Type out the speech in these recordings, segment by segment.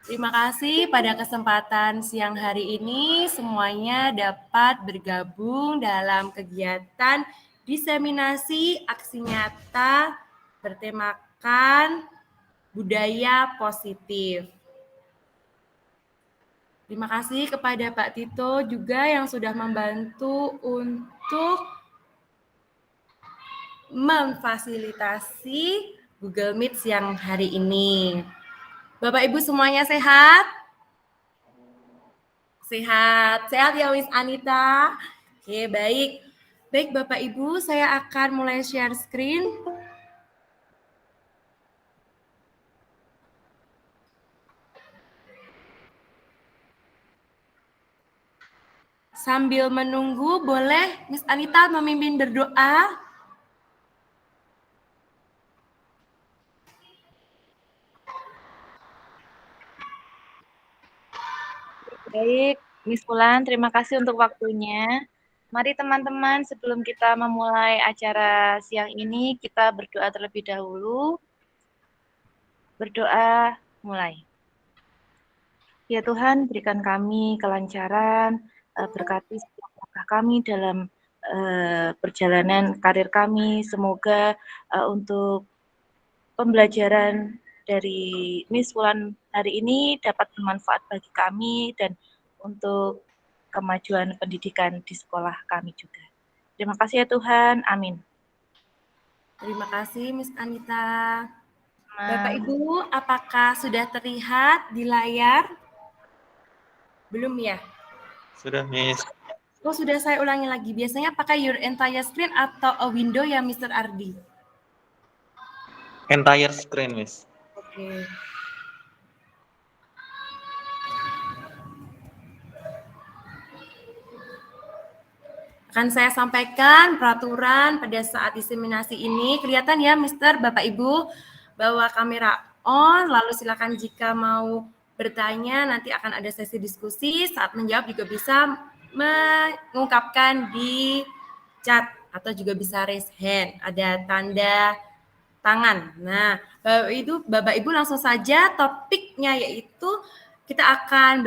Terima kasih pada kesempatan siang hari ini semuanya dapat bergabung dalam kegiatan diseminasi aksi nyata bertemakan budaya positif. Terima kasih kepada Pak Tito juga yang sudah membantu untuk memfasilitasi Google Meet siang hari ini. Bapak Ibu semuanya sehat? Sehat ya Miss Anita. Oke, baik. Baik Bapak Ibu, saya akan mulai share screen. Sambil menunggu, boleh Miss Anita memimpin berdoa? Baik, Miss Fulan, terima kasih untuk waktunya. Mari teman-teman, sebelum kita memulai acara siang ini, kita berdoa terlebih dahulu. Berdoa mulai. Ya Tuhan, berikan kami kelancaran, berkati setiap langkah kami dalam perjalanan karir kami. Semoga untuk pembelajaran dari Miss Fulan hari ini dapat bermanfaat bagi kami dan untuk kemajuan pendidikan di sekolah kami juga. Terima kasih ya Tuhan, amin. Terima kasih Miss Anita. Bapak Ibu, apakah sudah terlihat di layar? Belum ya? Sudah, Miss. Oh, sudah, saya ulangi lagi. Biasanya pakai your entire screen atau a window ya, Mr. Ardi? Entire screen, Miss. Oke. Akan saya sampaikan peraturan pada saat diseminasi ini. Kelihatan ya, Mr. Bapak Ibu, bahwa kamera on, lalu silakan jika mau bertanya, nanti akan ada sesi diskusi. Saat menjawab juga bisa mengungkapkan di chat atau juga bisa raise hand, ada tanda tangan. Nah, Bapak Ibu langsung saja topiknya yaitu kita akan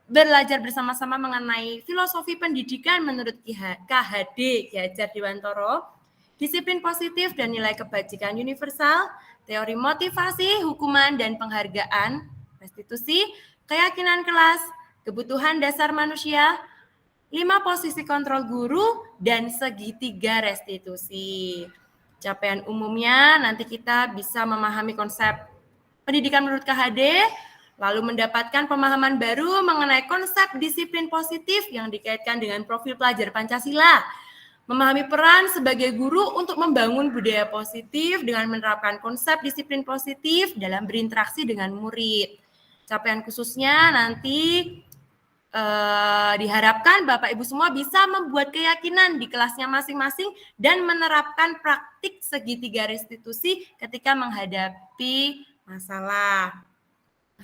belajar bersama-sama mengenai filosofi pendidikan menurut KHD Ki Hajar Dewantoro, disiplin positif dan nilai kebajikan universal, teori motivasi, hukuman dan penghargaan, restitusi, keyakinan kelas, kebutuhan dasar manusia, 5 posisi kontrol guru, dan segitiga restitusi. Capaian umumnya nanti kita bisa memahami konsep pendidikan menurut KHD, lalu mendapatkan pemahaman baru mengenai konsep disiplin positif yang dikaitkan dengan profil pelajar Pancasila, memahami peran sebagai guru untuk membangun budaya positif dengan menerapkan konsep disiplin positif dalam berinteraksi dengan murid. Capaian khususnya nanti diharapkan Bapak Ibu semua bisa membuat keyakinan di kelasnya masing-masing dan menerapkan praktik segitiga restitusi ketika menghadapi masalah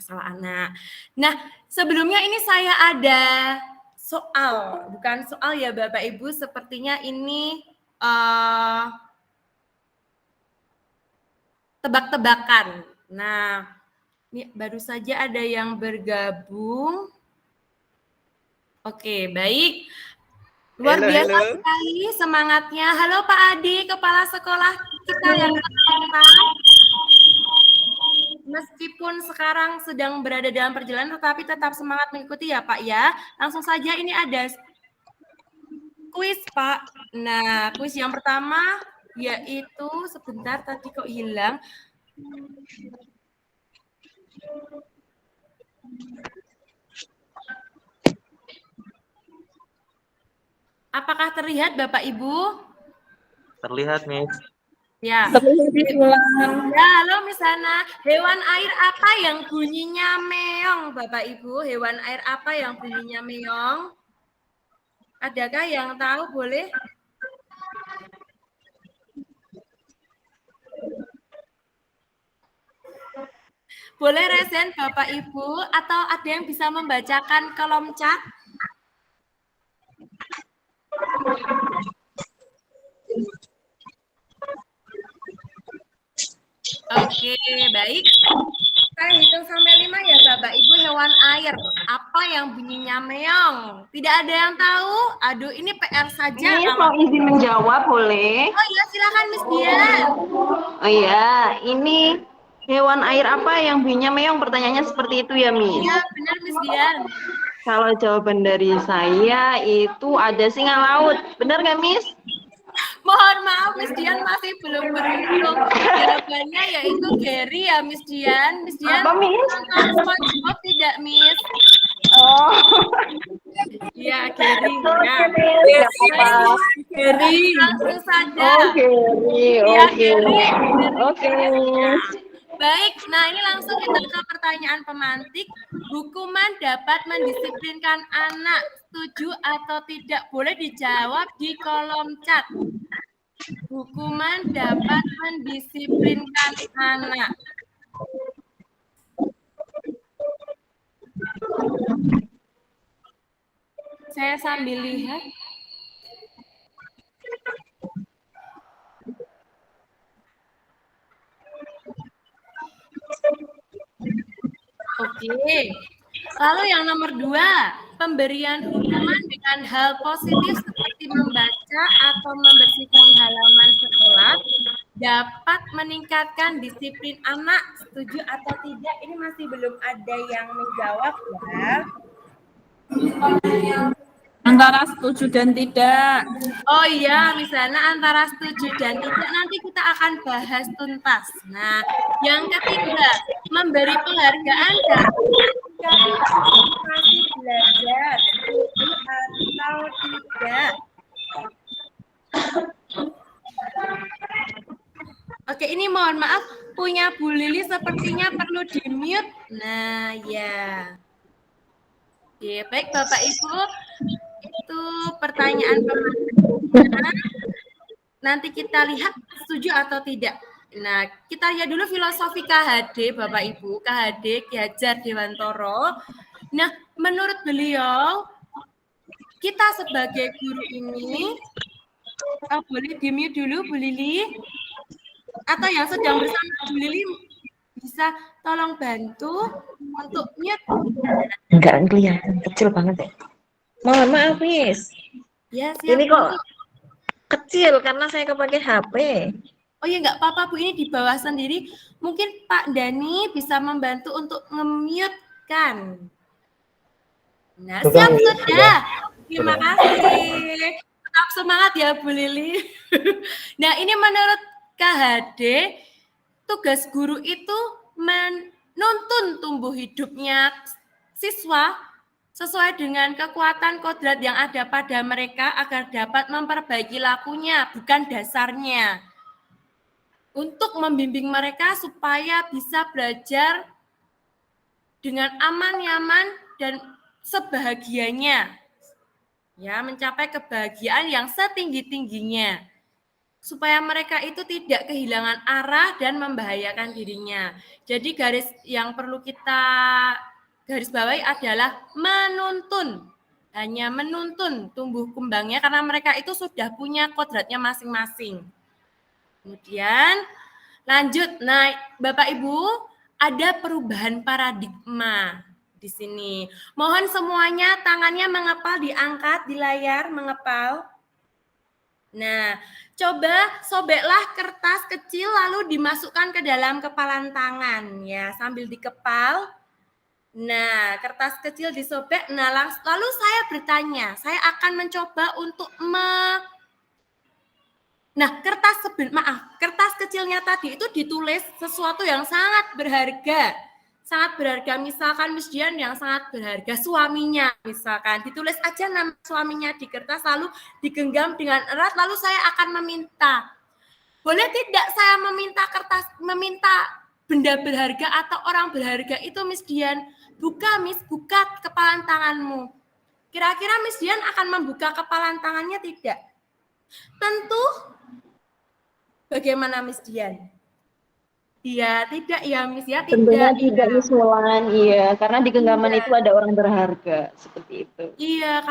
anak. Nah, sebelumnya ini saya ada soal, bukan soal ya Bapak Ibu, sepertinya ini tebak-tebakan. Nah, ini baru saja ada yang bergabung. Oke, baik. Luar biasa sekali semangatnya. Halo Pak Adi, kepala sekolah kita yang terhormat. Meskipun sekarang sedang berada dalam perjalanan, tetapi tetap semangat mengikuti ya Pak ya. Langsung saja ini ada kuis Pak. Nah, kuis yang pertama yaitu sebentar tadi kok hilang. Apakah terlihat Bapak Ibu? Terlihat, Miss. Ya. Ya, halo Miss Hana. Hewan air apa yang bunyinya meong, Bapak Ibu? Hewan air apa yang bunyinya meong? Adakah yang tahu? Boleh? Boleh resen Bapak Ibu atau ada yang bisa membacakan kolom chat? Oke, baik. Saya hitung sampai 5 ya Bapak Ibu. yang bunyinya meong? Tidak ada yang tahu? Aduh, ini PR saja. Ini Kalau... mau izin menjawab boleh? Oh iya, silakan Miss Dian. Oh iya, ini hewan air apa yang bunyinya meong? Pertanyaannya seperti itu ya, Miss. Iya, benar Miss Dian. Kalau jawaban dari saya itu ada singa laut. Benar nggak, Miss? Mohon maaf, Miss Dian masih belum beruntung. Jawabannya yaitu Gary ya, Miss Dian. Miss Dian Apa, Miss? nonton SpongeBob tidak, Miss? Oh. Iya, Gary. Oke, Ya. Miss. Nggak apa-apa. Gary. Langsung saja. Oke, Iya, oke. Gary. Oke, Miss. Baik, nah ini langsung kita ke pertanyaan pemantik. Hukuman dapat mendisiplinkan anak, setuju atau tidak? Boleh dijawab di kolom chat. Hukuman dapat mendisiplinkan anak. Saya sambil lihat. Oke. Lalu yang nomor 2, pemberian hukuman dengan hal positif seperti membaca atau membersihkan halaman sekolah dapat meningkatkan disiplin anak. Setuju atau tidak? Ini masih belum ada yang menjawab ya. Antara setuju dan tidak. Oh iya, misalnya antara setuju dan tidak nanti kita akan bahas tuntas. Nah, yang ketiga, memberi penghargaan dapat masih belajar, setuju atau tidak? Oke, ini mohon maaf, punya Bu Lili sepertinya perlu di-mute. Nah, ya. Oke, baik Bapak Ibu, itu pertanyaan pemantiknya. Nanti kita lihat setuju atau tidak. Nah, kita lihat dulu filosofi KHD Bapak Ibu, KHD Ki Hajar Dewantoro. Nah, menurut beliau, kita sebagai guru ini, boleh di-mute dulu Bu Lili? Atau yang sedang bersama Bu Lili bisa tolong bantu untuk mute? Enggak kelihatan, kecil banget ya. Mohon maaf, Miss. Ya, siap. Ini kok kecil karena saya kepake HP. Oh ya, nggak apa-apa Bu, ini di bawah sendiri. Mungkin Pak Dani bisa membantu untuk nge-mute kan. Nah, siap sudah. Terima kasih. Tetap semangat ya Bu Lili. Nah, ini menurut KHD, tugas guru itu menuntun tumbuh hidupnya siswa sesuai dengan kekuatan kodrat yang ada pada mereka agar dapat memperbaiki lakunya, bukan dasarnya. Untuk membimbing mereka supaya bisa belajar dengan aman, nyaman, dan sebahagianya. Ya, mencapai kebahagiaan yang setinggi-tingginya. Supaya mereka itu tidak kehilangan arah dan membahayakan dirinya. Jadi garis yang perlu kita garis bawahi adalah menuntun. Hanya menuntun tumbuh kembangnya karena mereka itu sudah punya kodratnya masing-masing. Kemudian lanjut. Nah, Bapak Ibu, ada perubahan paradigma di sini. Mohon semuanya tangannya mengepal, diangkat di layar, mengepal. Nah, coba sobeklah kertas kecil lalu dimasukkan ke dalam kepalan tangan ya, sambil dikepal. Nah, kertas kecil disobek. Nah, lalu saya bertanya, saya akan mencoba untuk kertas kecilnya tadi itu ditulis sesuatu yang sangat berharga. Sangat berharga, misalkan Miss Dian yang sangat berharga, suaminya misalkan. Ditulis aja nama suaminya di kertas, lalu digenggam dengan erat, lalu saya akan meminta. Boleh tidak saya meminta benda berharga atau orang berharga itu Miss Dian? Buka Miss, buka kepalan tanganmu. Kira-kira Miss Dian akan membuka kepalan tangannya tidak? Tentu. Bagaimana Miss Dian? Iya, tidak ya Miss ya, Tentunya tidak. tidak, Miss Wulan. Iya, karena di genggaman itu ada orang berharga, seperti itu. Iya,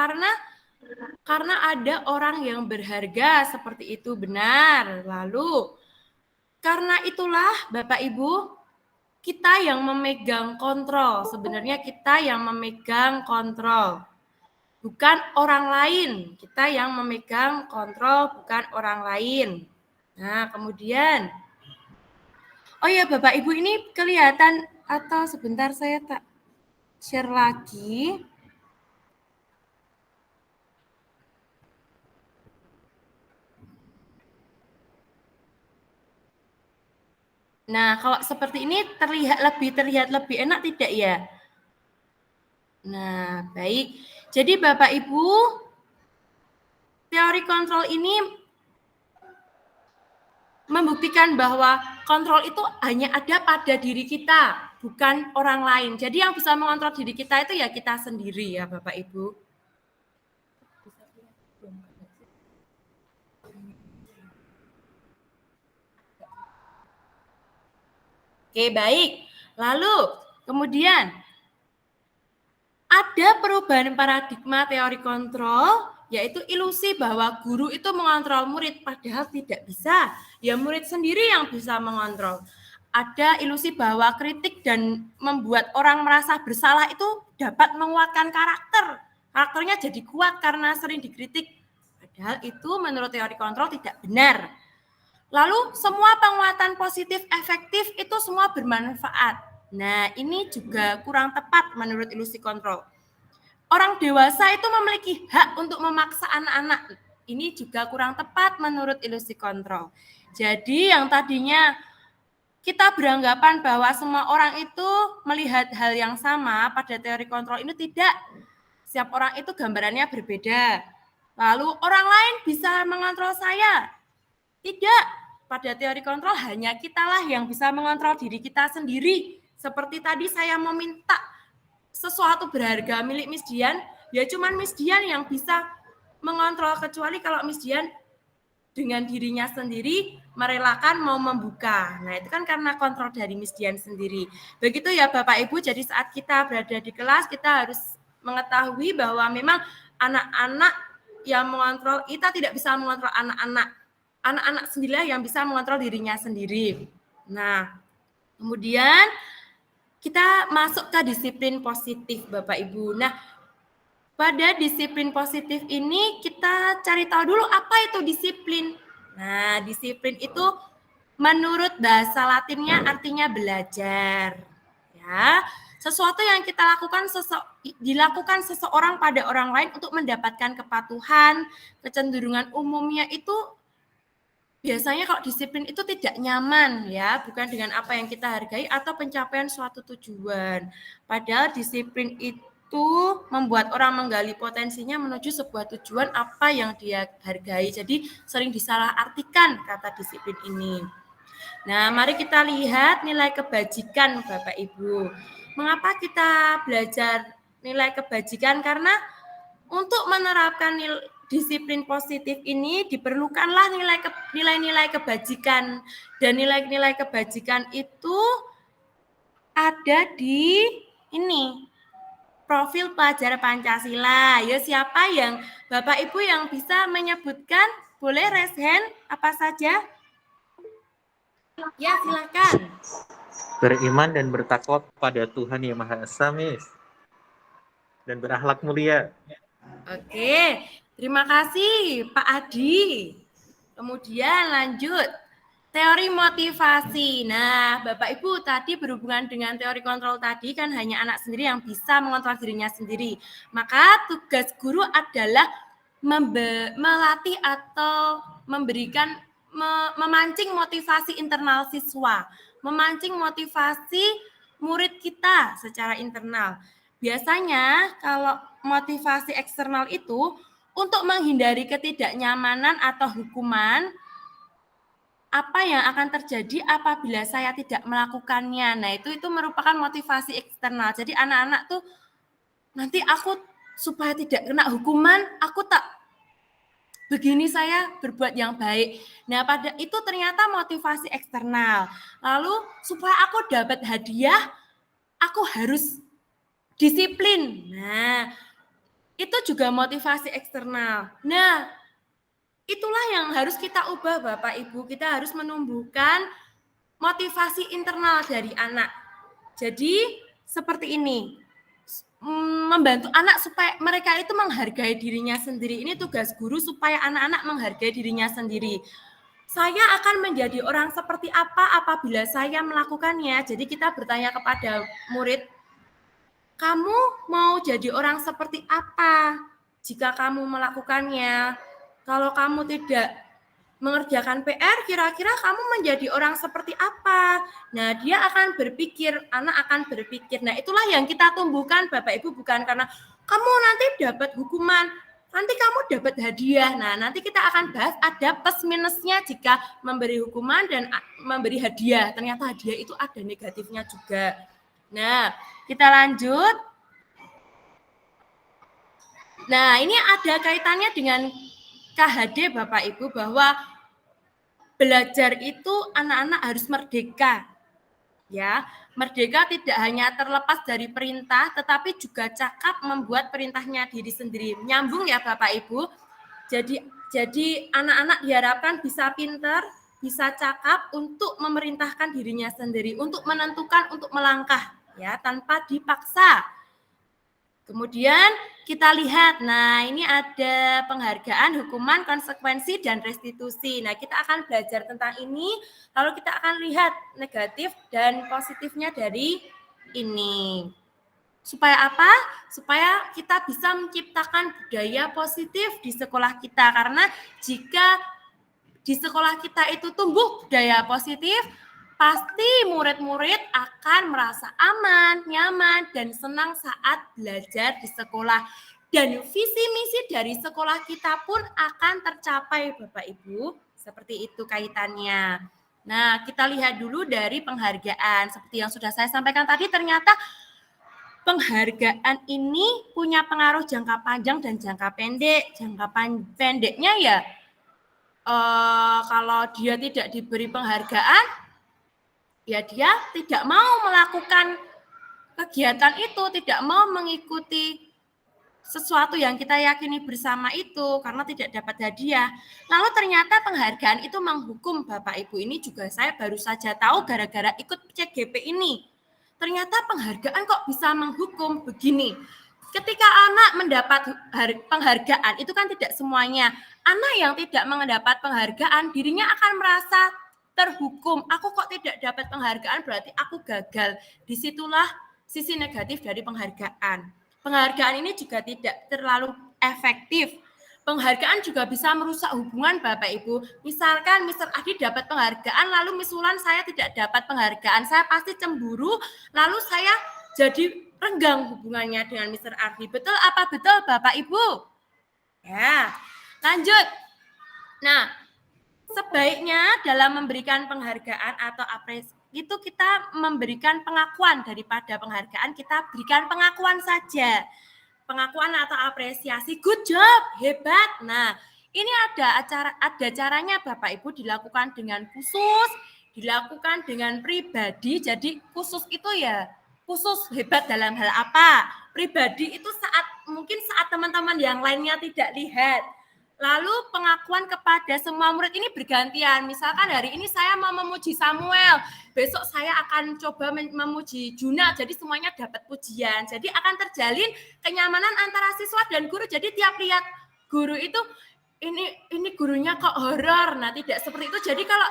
karena ada orang yang berharga seperti itu, benar. Lalu karena itulah Bapak Ibu, kita yang memegang kontrol. Sebenarnya kita yang memegang kontrol. Bukan orang lain. Kita yang memegang kontrol, bukan orang lain. Nah, kemudian. Oh ya, Bapak Ibu, ini kelihatan atau sebentar saya tak share lagi. Nah, kalau seperti ini terlihat lebih enak tidak ya? Nah, baik. Jadi Bapak Ibu, teori kontrol ini membuktikan bahwa kontrol itu hanya ada pada diri kita, bukan orang lain. Jadi yang bisa mengontrol diri kita itu ya kita sendiri ya Bapak Ibu. Oke, baik. Lalu, kemudian ada perubahan paradigma teori kontrol, yaitu ilusi bahwa guru itu mengontrol murid, padahal tidak bisa. Ya murid sendiri yang bisa mengontrol. Ada ilusi bahwa kritik dan membuat orang merasa bersalah itu dapat menguatkan karakter. Karakternya jadi kuat karena sering dikritik. Padahal itu menurut teori kontrol tidak benar. Lalu semua penguatan positif efektif itu semua bermanfaat. Nah, ini juga kurang tepat menurut ilusi kontrol. Orang dewasa itu memiliki hak untuk memaksa anak-anak. Ini juga kurang tepat menurut ilusi kontrol. Jadi yang tadinya kita beranggapan bahwa semua orang itu melihat hal yang sama pada teori kontrol ini tidak. Setiap orang itu gambarannya berbeda. Lalu orang lain bisa mengontrol saya. Tidak. Pada teori kontrol hanya kitalah yang bisa mengontrol diri kita sendiri. Seperti tadi saya meminta sesuatu berharga milik Miss Dian, ya cuman Miss Dian yang bisa mengontrol, kecuali kalau Miss Dian dengan dirinya sendiri merelakan mau membuka. Nah, itu kan karena kontrol dari Miss Dian sendiri. Begitu ya Bapak Ibu, jadi saat kita berada di kelas, kita harus mengetahui bahwa memang anak-anak yang mengontrol, kita tidak bisa mengontrol anak-anak. Anak-anak sendirilah yang bisa mengontrol dirinya sendiri. Nah, kemudian kita masuk ke disiplin positif, Bapak Ibu. Nah, pada disiplin positif ini kita cari tahu dulu apa itu disiplin. Nah, disiplin itu menurut bahasa Latinnya artinya belajar. Ya, sesuatu yang kita lakukan dilakukan seseorang pada orang lain untuk mendapatkan kepatuhan, kecenderungan umumnya itu biasanya kalau disiplin itu tidak nyaman ya, bukan dengan apa yang kita hargai atau pencapaian suatu tujuan. Padahal disiplin itu membuat orang menggali potensinya menuju sebuah tujuan apa yang dia hargai. Jadi sering disalahartikan kata disiplin ini. Nah, mari kita lihat nilai kebajikan Bapak Ibu. Mengapa kita belajar nilai kebajikan? Karena untuk menerapkan disiplin positif ini diperlukanlah nilai-nilai kebajikan, dan nilai-nilai kebajikan itu ada di ini profil pelajar Pancasila. Ya, siapa yang Bapak Ibu yang bisa menyebutkan? Boleh raise hand apa saja? Ya, silakan. Beriman dan bertakwa pada Tuhan Yang Maha Esa, Miss. Dan berakhlak mulia. Oke, terima kasih Pak Adi. Kemudian lanjut, teori motivasi. Nah, Bapak Ibu tadi berhubungan dengan teori kontrol tadi kan hanya anak sendiri yang bisa mengontrol dirinya sendiri. Maka tugas guru adalah melatih atau memberikan memancing motivasi internal siswa, memancing motivasi murid kita secara internal. Biasanya kalau motivasi eksternal itu untuk menghindari ketidaknyamanan atau hukuman, apa yang akan terjadi apabila saya tidak melakukannya. Nah, itu merupakan motivasi eksternal. Jadi anak-anak tuh nanti aku supaya tidak kena hukuman, aku tak begini saya berbuat yang baik. Nah, pada itu ternyata motivasi eksternal. Lalu supaya aku dapat hadiah, aku harus disiplin. Nah, itu juga motivasi eksternal. Nah, itulah yang harus kita ubah Bapak Ibu. Kita harus menumbuhkan motivasi internal dari anak. Jadi seperti ini, membantu anak supaya mereka itu menghargai dirinya sendiri. Ini tugas guru supaya anak-anak menghargai dirinya sendiri. Saya akan menjadi orang seperti apa apabila saya melakukannya. Jadi kita bertanya kepada murid, kamu mau jadi orang seperti apa jika kamu melakukannya? Kalau kamu tidak mengerjakan PR, kira-kira kamu menjadi orang seperti apa? Nah, dia akan berpikir, anak akan berpikir. Nah, itulah yang kita tumbuhkan, Bapak Ibu, bukan karena kamu nanti dapat hukuman, nanti kamu dapat hadiah. Nah, nanti kita akan bahas ada plus minusnya jika memberi hukuman dan memberi hadiah. Ternyata hadiah itu ada negatifnya juga. Nah, kita lanjut. Nah, ini ada kaitannya dengan KHD Bapak Ibu, bahwa belajar itu anak-anak harus merdeka. Ya, merdeka tidak hanya terlepas dari perintah, tetapi juga cakap membuat perintahnya diri sendiri. Nyambung ya Bapak Ibu. Jadi anak-anak diharapkan bisa pintar, bisa cakap untuk memerintahkan dirinya sendiri, untuk menentukan, untuk melangkah, ya, tanpa dipaksa. Kemudian kita lihat, nah ini ada penghargaan, hukuman, konsekuensi, dan restitusi. Nah kita akan belajar tentang ini, lalu kita akan lihat negatif dan positifnya dari ini. Supaya apa? Supaya kita bisa menciptakan budaya positif di sekolah kita. Karena jika di sekolah kita itu tumbuh budaya positif, pasti murid-murid akan merasa aman, nyaman, dan senang saat belajar di sekolah. Dan visi misi dari sekolah kita pun akan tercapai, Bapak Ibu. Seperti itu kaitannya. Nah, kita lihat dulu dari penghargaan. Seperti yang sudah saya sampaikan tadi, ternyata penghargaan ini punya pengaruh jangka panjang dan jangka pendek. Jangka pendeknya ya, kalau dia tidak diberi penghargaan, ya dia tidak mau melakukan kegiatan itu, tidak mau mengikuti sesuatu yang kita yakini bersama itu karena tidak dapat hadiah. Lalu ternyata penghargaan itu menghukum, Bapak Ibu. Ini juga saya baru saja tahu gara-gara ikut CGP ini. Ternyata penghargaan kok bisa menghukum begini. Ketika anak mendapat penghargaan, itu kan tidak semuanya. Anak yang tidak mendapat penghargaan, dirinya akan merasa terhukum. Aku kok tidak dapat penghargaan, berarti aku gagal. Disitulah sisi negatif dari penghargaan. Penghargaan ini juga tidak terlalu efektif. Penghargaan juga bisa merusak hubungan Bapak Ibu. Misalkan Mr. Adi dapat penghargaan, lalu Miss Wulan saya tidak dapat penghargaan. Saya pasti cemburu, lalu saya jadi renggang hubungannya dengan Mr. Adi. Betul apa betul Bapak Ibu? Ya, lanjut. Nah, sebaiknya dalam memberikan penghargaan atau apresiasi itu kita memberikan pengakuan daripada penghargaan, kita berikan pengakuan saja. Pengakuan atau apresiasi, good job, hebat. Nah, ini ada caranya Bapak Ibu, dilakukan dengan khusus, dilakukan dengan pribadi. Jadi khusus itu ya khusus hebat dalam hal apa? Pribadi itu mungkin saat teman-teman yang lainnya tidak lihat. Lalu pengakuan kepada semua murid ini bergantian. Misalkan hari ini saya mau memuji Samuel, besok saya akan coba memuji Juna, jadi semuanya dapat pujian. Jadi akan terjalin kenyamanan antara siswa dan guru. Jadi tiap lihat guru itu, ini gurunya kok horor. Nah tidak seperti itu. Jadi kalau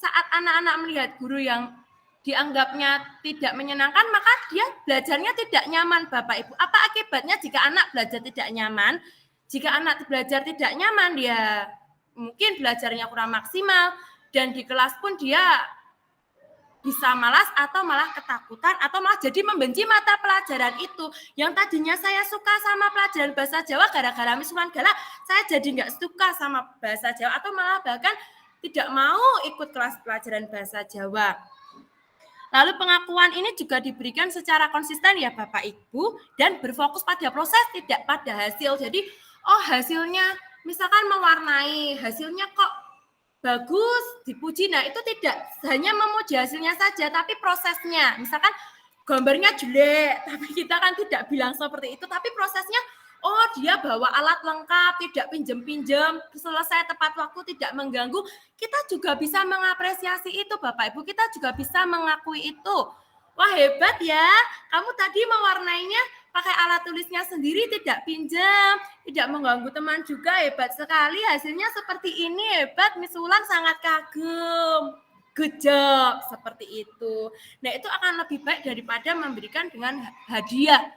saat anak-anak melihat guru yang dianggapnya tidak menyenangkan, maka dia belajarnya tidak nyaman, Bapak Ibu. Apa akibatnya jika anak belajar tidak nyaman? Jika anak belajar tidak nyaman, dia mungkin belajarnya kurang maksimal, dan di kelas pun dia bisa malas atau malah ketakutan atau malah jadi membenci mata pelajaran itu. Yang tadinya saya suka sama pelajaran bahasa Jawa, gara-gara Miss Wulan galak, saya jadi nggak suka sama bahasa Jawa atau malah bahkan tidak mau ikut kelas pelajaran bahasa Jawa. Lalu pengakuan ini juga diberikan secara konsisten ya Bapak Ibu, dan berfokus pada proses, tidak pada hasil. Jadi hasilnya misalkan mewarnai, hasilnya kok bagus, dipuji. Nah itu tidak hanya memuji hasilnya saja, tapi prosesnya. Misalkan gambarnya jelek, tapi kita kan tidak bilang seperti itu, tapi prosesnya, dia bawa alat lengkap, tidak pinjem-pinjem, selesai tepat waktu, tidak mengganggu. Kita juga bisa mengapresiasi itu Bapak Ibu, kita juga bisa mengakui itu. wah hebat ya, kamu tadi mewarnainya pakai alat tulisnya sendiri, tidak pinjam, tidak mengganggu teman juga, hebat sekali, hasilnya seperti ini, hebat, Miss Wulan sangat kagum. Good job, seperti itu. Nah, itu akan lebih baik daripada memberikan dengan hadiah.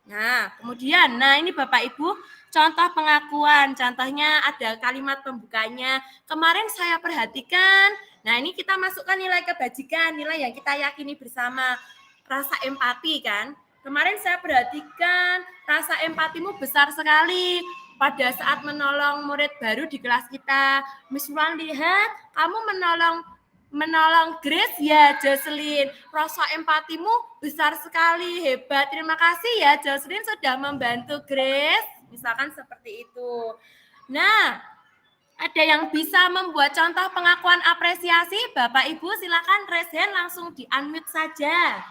Nah, kemudian, ini Bapak Ibu, contoh pengakuan. Contohnya ada kalimat pembukanya. Kemarin saya perhatikan, nah ini kita masukkan nilai kebajikan, nilai yang kita yakini bersama. Rasa empati kan. Kemarin saya perhatikan, rasa empatimu besar sekali pada saat menolong murid baru di kelas kita. Miss Wulan lihat, kamu menolong Grace ya, Jocelyn. Rasa empatimu besar sekali, hebat. Terima kasih ya, Jocelyn sudah membantu Grace. Misalkan seperti itu. Nah, ada yang bisa membuat contoh pengakuan apresiasi? Bapak Ibu silakan raise hand, langsung di-unmute saja.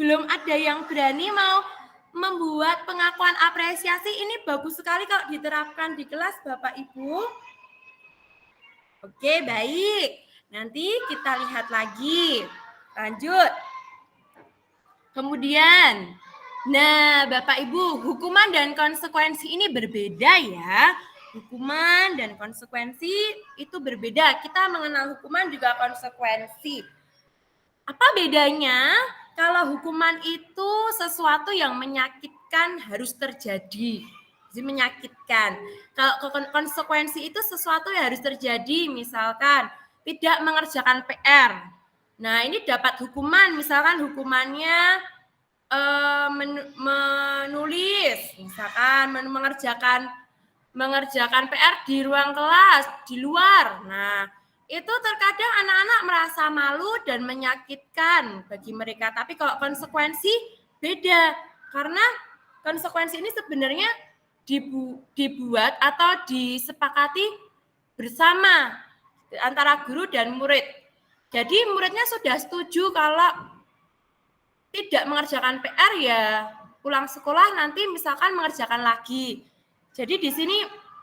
Belum ada yang berani mau membuat pengakuan apresiasi. Ini bagus sekali kalau diterapkan di kelas Bapak Ibu. Oke, baik. Nanti kita lihat lagi. Lanjut. Kemudian, nah Bapak Ibu, hukuman dan konsekuensi ini berbeda ya. Hukuman dan konsekuensi itu berbeda. Kita mengenal hukuman juga konsekuensi. Apa bedanya? Kalau hukuman itu sesuatu yang menyakitkan harus terjadi. Jadi menyakitkan. Kalau konsekuensi itu sesuatu yang harus terjadi, misalkan tidak mengerjakan PR. Nah, ini dapat hukuman, misalkan hukumannya menulis, misalkan mengerjakan PR di ruang kelas, di luar. Nah, itu terkadang anak-anak merasa malu dan menyakitkan bagi mereka. Tapi kalau konsekuensi beda, karena konsekuensi ini sebenarnya dibuat atau disepakati bersama antara guru dan murid. Jadi muridnya sudah setuju kalau tidak mengerjakan PR ya pulang sekolah nanti misalkan mengerjakan lagi. Jadi di sini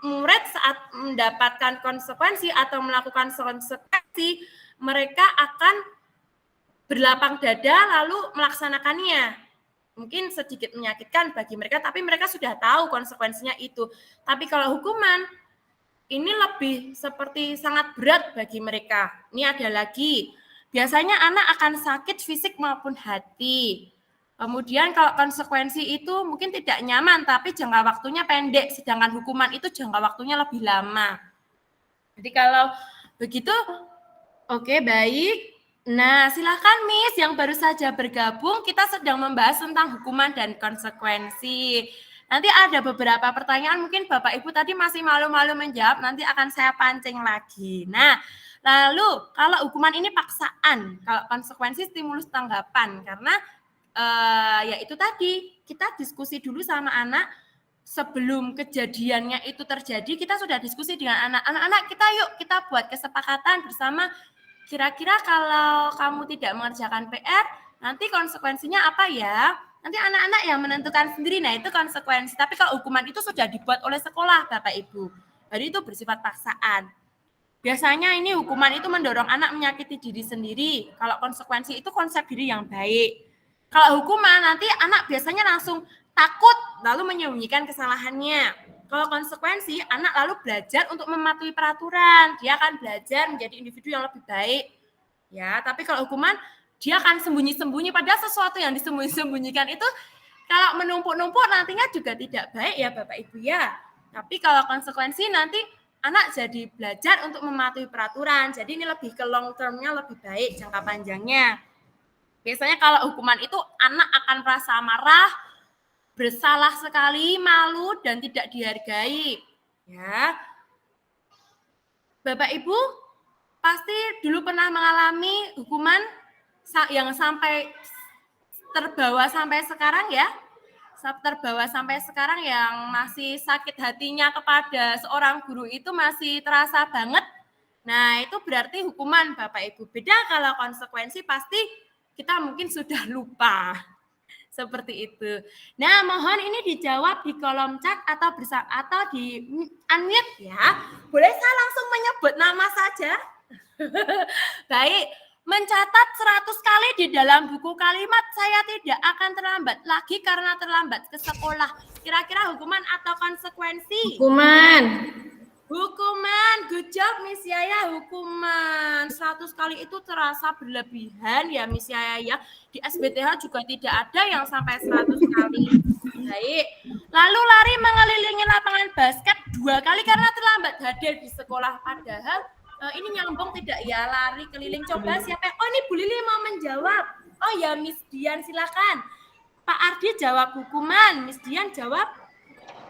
murid saat mendapatkan konsekuensi atau melakukan konsekuensi, mereka akan berlapang dada lalu melaksanakannya. Mungkin sedikit menyakitkan bagi mereka, tapi mereka sudah tahu konsekuensinya itu. Tapi kalau hukuman, ini lebih seperti sangat berat bagi mereka. Ini ada lagi, biasanya anak akan sakit fisik maupun hati. Kemudian kalau konsekuensi itu mungkin tidak nyaman, tapi jangka waktunya pendek, sedangkan hukuman itu jangka waktunya lebih lama. Jadi kalau begitu, oke, baik. Nah, silakan Miss yang baru saja bergabung, kita sedang membahas tentang hukuman dan konsekuensi. Nanti ada beberapa pertanyaan, mungkin Bapak Ibu tadi masih malu-malu menjawab, nanti akan saya pancing lagi. Nah, lalu kalau hukuman ini paksaan, kalau konsekuensi stimulus tanggapan, karena ya itu tadi, kita diskusi dulu sama anak sebelum kejadiannya itu terjadi, kita sudah diskusi dengan anak-anak, kita buat kesepakatan bersama, kira-kira kalau kamu tidak mengerjakan PR, nanti konsekuensinya apa ya? Nanti anak-anak yang menentukan sendiri, nah itu konsekuensi. Tapi kalau hukuman itu sudah dibuat oleh sekolah, Bapak Ibu. Jadi itu bersifat paksaan. Biasanya ini hukuman itu mendorong anak menyakiti diri sendiri. Kalau konsekuensi itu konsep diri yang baik. Kalau hukuman nanti anak biasanya langsung takut lalu menyembunyikan kesalahannya. Kalau konsekuensi anak lalu belajar untuk mematuhi peraturan. Dia akan belajar menjadi individu yang lebih baik. Ya, tapi kalau hukuman dia akan sembunyi-sembunyi, padahal sesuatu yang disembunyi-sembunyikan itu kalau menumpuk-numpuk nantinya juga tidak baik ya Bapak Ibu ya. Tapi kalau konsekuensi nanti anak jadi belajar untuk mematuhi peraturan. Jadi ini lebih ke long term-nya lebih baik jangka panjangnya. Biasanya kalau hukuman itu anak akan merasa marah, bersalah sekali, malu, dan tidak dihargai. Ya, Bapak Ibu pasti dulu pernah mengalami hukuman yang sampai terbawa sampai sekarang ya. Terbawa sampai sekarang yang masih sakit hatinya kepada seorang guru itu masih terasa banget. Nah, itu berarti hukuman Bapak Ibu. Beda kalau konsekuensi pasti kita mungkin sudah lupa. Seperti itu. Nah, mohon ini dijawab di kolom chat atau atau di unmute ya. Boleh saya langsung menyebut nama saja? Baik, mencatat 100 kali di dalam buku kalimat saya tidak akan terlambat lagi karena terlambat ke sekolah. Kira-kira hukuman atau konsekuensi? Hukuman. Hukuman, good job Miss Yaya, hukuman. 100 kali itu terasa berlebihan ya Miss Yaya ya. Di SBTH juga tidak ada yang sampai 100 kali. Baik, lalu lari mengelilingi lapangan basket 2 kali karena terlambat hadir di sekolah. Padahal ini nyambung tidak ya, lari keliling. Coba siapa? Oh ini Bu Lili mau menjawab. Oh ya Miss Dian silakan. Pak Ardi jawab hukuman, Miss Dian jawab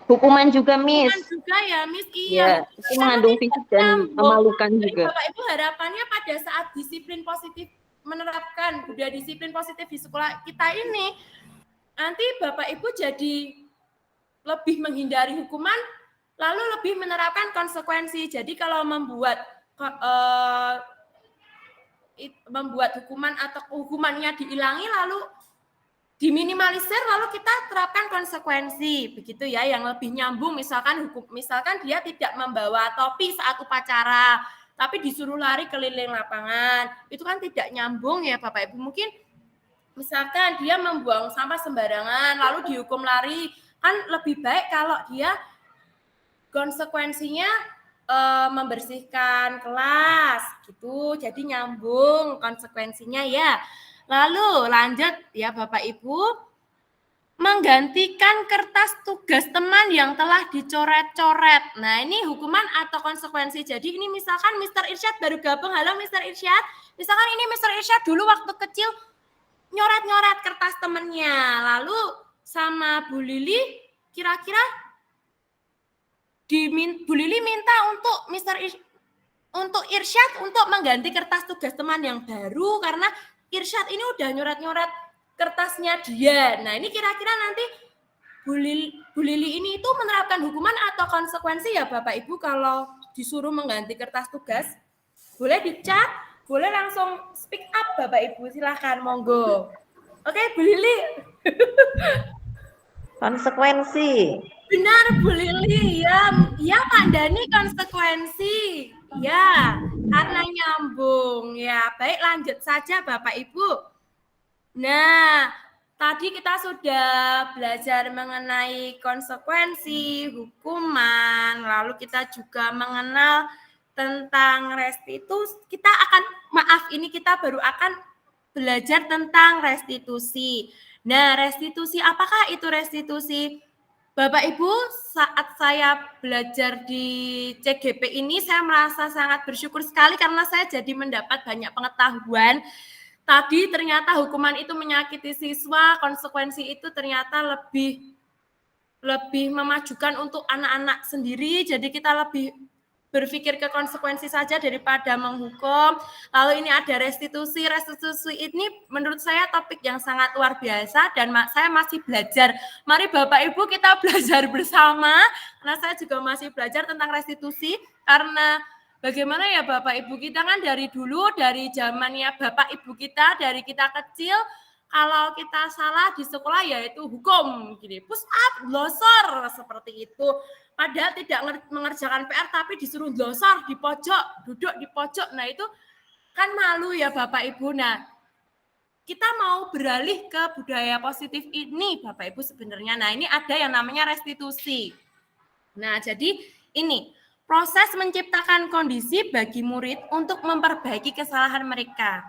Hukuman juga, Miss. hukuman juga ya Miss. Ya, itu mengandung fisik dan memalukan Jadi juga. Bapak Ibu harapannya pada saat disiplin positif menerapkan budaya disiplin positif di sekolah kita ini, nanti Bapak Ibu jadi lebih menghindari hukuman, lalu lebih menerapkan konsekuensi. Jadi kalau membuat hukuman atau hukumannya dihilangi lalu diminimalisir lalu kita terapkan konsekuensi begitu ya yang lebih nyambung. Misalkan dia tidak membawa topi saat upacara tapi disuruh lari keliling lapangan, itu kan tidak nyambung ya Bapak Ibu. Mungkin misalkan dia membuang sampah sembarangan lalu dihukum lari, kan lebih baik kalau dia konsekuensinya membersihkan kelas gitu, jadi nyambung konsekuensinya ya. Lalu lanjut ya Bapak Ibu, menggantikan kertas tugas teman yang telah dicoret-coret. Nah ini hukuman atau konsekuensi. Jadi ini misalkan Mr. Irsyad baru gabung, halo Mr. Irsyad. Misalkan ini Mr. Irsyad dulu waktu kecil nyoret-nyoret kertas temennya. Lalu sama Bu Lili kira-kira Bu Lili minta untuk untuk Irsyad untuk mengganti kertas tugas teman yang baru karena Irsyad ini udah nyoret-nyoret kertasnya dia. Nah ini kira-kira nanti Bu Lili ini itu menerapkan hukuman atau konsekuensi ya Bapak Ibu kalau disuruh mengganti kertas tugas? Boleh di chat, boleh langsung speak up Bapak Ibu, silahkan monggo. Oke Bu Lili. Konsekuensi. Benar Bu Lili, ya Pak Dani konsekuensi. Ya, karena nyambung ya. Baik, lanjut saja Bapak Ibu. Nah, tadi kita sudah belajar mengenai konsekuensi, hukuman, lalu kita juga mengenal tentang restitusi. Kita baru akan belajar tentang restitusi. Nah, restitusi, apakah itu restitusi? Bapak Ibu, saat saya belajar di CGP ini, saya merasa sangat bersyukur sekali karena saya jadi mendapat banyak pengetahuan. Tadi ternyata hukuman itu menyakiti siswa, konsekuensi itu ternyata lebih memajukan untuk anak-anak sendiri, jadi kita lebih berpikir ke konsekuensi saja daripada menghukum. Lalu ini ada restitusi. Restitusi ini menurut saya topik yang sangat luar biasa dan saya masih belajar. Mari Bapak Ibu kita belajar bersama, karena saya juga masih belajar tentang restitusi. Karena bagaimana ya Bapak Ibu kita kan dari dulu, dari zamannya Bapak Ibu kita, dari kita kecil, kalau kita salah di sekolah yaitu hukum, gini, push up, glosor, seperti itu. Padahal tidak mengerjakan PR tapi disuruh glosor di pojok, duduk di pojok. Nah itu kan malu ya Bapak Ibu. Nah kita mau beralih ke budaya positif ini Bapak Ibu sebenarnya. Nah ini ada yang namanya restitusi. Nah jadi ini proses menciptakan kondisi bagi murid untuk memperbaiki kesalahan mereka.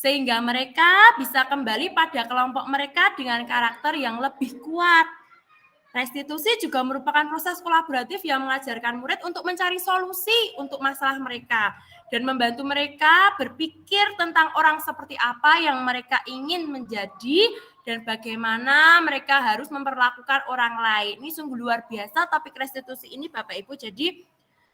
Sehingga mereka bisa kembali pada kelompok mereka dengan karakter yang lebih kuat. Restitusi juga merupakan proses kolaboratif yang mengajarkan murid untuk mencari solusi untuk masalah mereka dan membantu mereka berpikir tentang orang seperti apa yang mereka ingin menjadi dan bagaimana mereka harus memperlakukan orang lain. Ini sungguh luar biasa topik restitusi ini Bapak Ibu. Jadi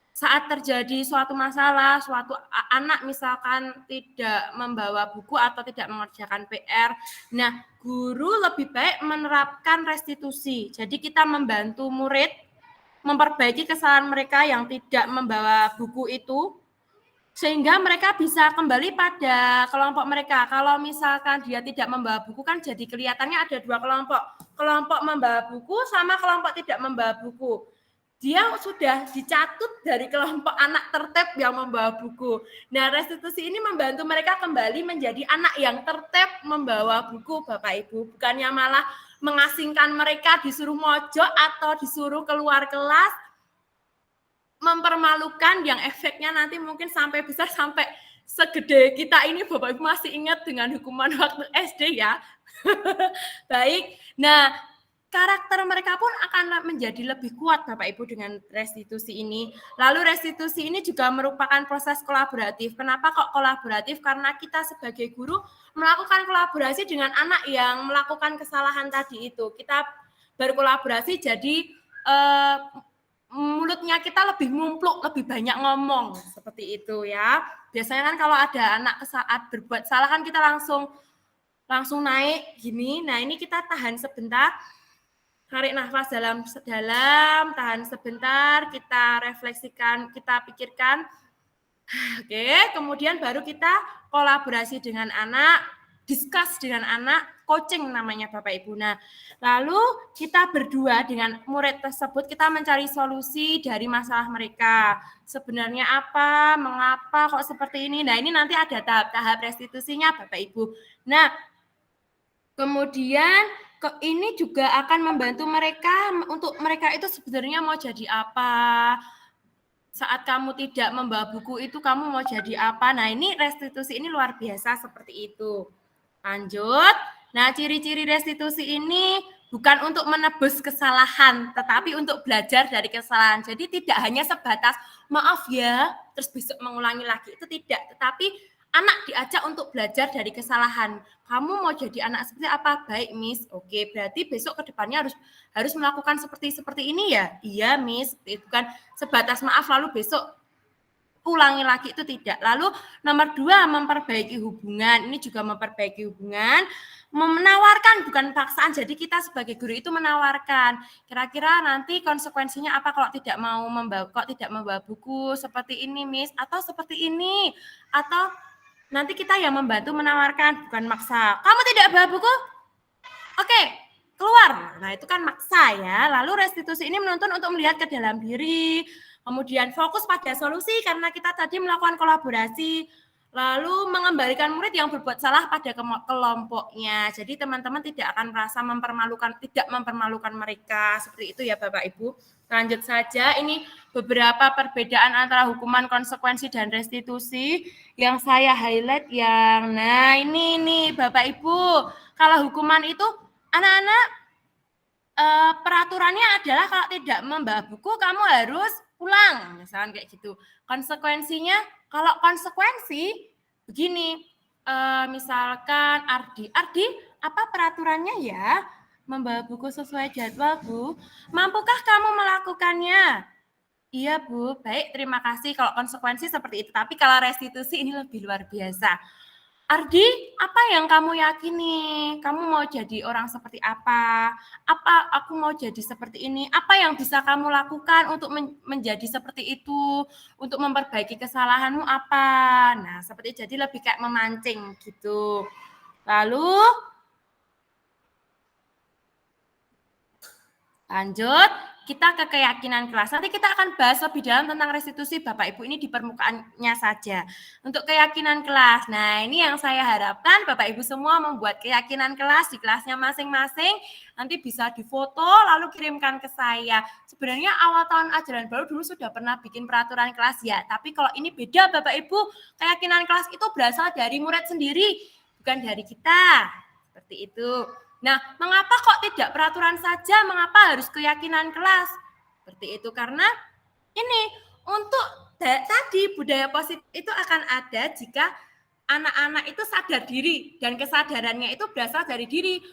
saat terjadi suatu masalah, suatu anak misalkan tidak membawa buku atau tidak mengerjakan PR, nah guru lebih baik menerapkan restitusi. Jadi kita membantu murid memperbaiki kesalahan mereka yang tidak membawa buku itu, sehingga mereka bisa kembali pada kelompok mereka. Kalau misalkan dia tidak membawa buku kan jadi kelihatannya ada dua kelompok. Kelompok membawa buku sama kelompok tidak membawa buku. Dia sudah dicatut dari kelompok anak tertib yang membawa buku. Nah, restitusi ini membantu mereka kembali menjadi anak yang tertib membawa buku, Bapak Ibu. Bukannya malah mengasingkan mereka, disuruh mojok atau disuruh keluar kelas, mempermalukan yang efeknya nanti mungkin sampai besar, sampai segede kita ini. Bapak Ibu masih ingat dengan hukuman waktu SD ya. Baik, nah karakter mereka pun akan menjadi lebih kuat Bapak Ibu dengan restitusi ini. Lalu restitusi ini juga merupakan proses kolaboratif. Kenapa kok kolaboratif? Karena kita sebagai guru melakukan kolaborasi dengan anak yang melakukan kesalahan tadi itu. Kita berkolaborasi jadi mulutnya kita lebih mumpluk, lebih banyak ngomong. Seperti itu ya. Biasanya kan kalau ada anak saat berbuat salah kan kita langsung naik gini. Nah, ini kita tahan sebentar. Tarik nafas dalam, tahan sebentar, kita refleksikan, kita pikirkan. Oke, kemudian baru kita kolaborasi dengan anak, discuss dengan anak, coaching namanya Bapak Ibu. Nah, lalu kita berdua dengan murid tersebut, kita mencari solusi dari masalah mereka. Sebenarnya apa, mengapa kok seperti ini. Nah, ini nanti ada tahap-tahap restitusinya Bapak Ibu. Nah, kemudian ini juga akan membantu mereka untuk mereka itu sebenarnya mau jadi apa. Saat kamu tidak membawa buku itu kamu mau jadi apa. Nah, ini restitusi ini luar biasa seperti itu. Lanjut. Nah, ciri-ciri restitusi ini bukan untuk menebus kesalahan, tetapi untuk belajar dari kesalahan. Jadi tidak hanya sebatas maaf ya, terus besok mengulangi lagi. Itu tidak, tetapi anak diajak untuk belajar dari kesalahan. Kamu mau jadi anak seperti apa? Baik, Miss. Oke, berarti besok ke depannya harus melakukan seperti ini ya? Iya, Miss. Itu kan sebatas maaf lalu besok ulangi lagi, itu tidak. Lalu nomor 2, memperbaiki hubungan. Ini juga memperbaiki hubungan. Menawarkan bukan paksaan. Jadi kita sebagai guru itu menawarkan. Kira-kira nanti konsekuensinya apa kalau tidak membawa buku seperti ini, Miss, atau seperti ini, atau nanti kita yang membantu menawarkan, bukan maksa. Kamu tidak bawa buku? Oke, keluar. Nah, itu kan maksa ya. Lalu restitusi ini menuntun untuk melihat ke dalam diri, kemudian fokus pada solusi karena kita tadi melakukan kolaborasi, lalu mengembalikan murid yang berbuat salah pada kelompoknya. Jadi teman-teman tidak akan merasa tidak mempermalukan mereka. Seperti itu ya Bapak Ibu. Lanjut saja, ini beberapa perbedaan antara hukuman, konsekuensi, dan restitusi yang saya highlight yang, nah ini Bapak Ibu, kalau hukuman itu anak-anak peraturannya adalah kalau tidak membawa buku kamu harus pulang, misalkan kayak gitu. Konsekuensinya, kalau konsekuensi begini, misalkan Ardi, apa peraturannya ya? Membawa buku sesuai jadwal, Bu. Mampukah kamu melakukannya? Iya, Bu. Baik, terima kasih. Kalau konsekuensi seperti itu. Tapi kalau restitusi ini lebih luar biasa. Ardi, apa yang kamu yakini? Kamu mau jadi orang seperti apa? Apa aku mau jadi seperti ini? Apa yang bisa kamu lakukan untuk menjadi seperti itu? Untuk memperbaiki kesalahanmu apa? Nah, seperti itu. Jadi lebih kayak memancing gitu. Lalu lanjut, kita ke keyakinan kelas. Nanti kita akan bahas lebih dalam tentang restitusi Bapak Ibu, ini di permukaannya saja. Untuk keyakinan kelas, nah ini yang saya harapkan Bapak Ibu semua membuat keyakinan kelas di kelasnya masing-masing. Nanti bisa difoto lalu kirimkan ke saya. Sebenarnya awal tahun ajaran baru dulu sudah pernah bikin peraturan kelas ya. Tapi kalau ini beda Bapak Ibu, keyakinan kelas itu berasal dari murid sendiri, bukan dari kita. Seperti itu. Nah, mengapa kok tidak peraturan saja? Mengapa harus keyakinan kelas? Seperti itu karena ini untuk tadi budaya positif itu akan ada jika anak-anak itu sadar diri dan kesadarannya itu berasal dari diri.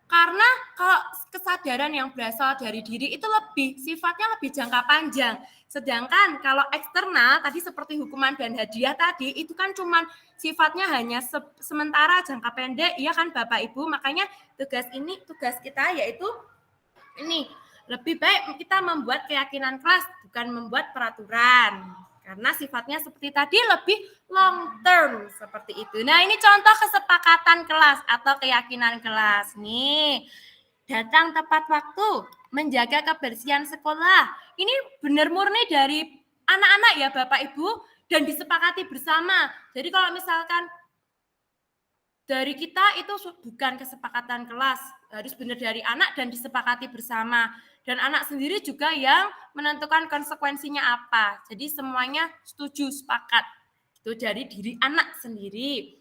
Karena kalau kesadaran yang berasal dari diri itu sifatnya lebih jangka panjang. Sedangkan kalau eksternal tadi seperti hukuman dan hadiah tadi itu kan cuman sifatnya hanya sementara jangka pendek, iya kan Bapak Ibu. Makanya tugas kita yaitu ini lebih baik kita membuat keyakinan kelas bukan membuat peraturan. karena sifatnya seperti tadi lebih long term seperti itu. Nah, ini contoh kesepakatan kelas atau keyakinan kelas. Nih, datang tepat waktu, menjaga kebersihan sekolah. Ini benar murni dari anak-anak ya Bapak Ibu, dan disepakati bersama. Jadi kalau misalkan dari kita itu bukan kesepakatan kelas, harus benar dari anak dan disepakati bersama. Dan anak sendiri juga yang menentukan konsekuensinya apa. Jadi semuanya setuju, sepakat. Itu dari diri anak sendiri.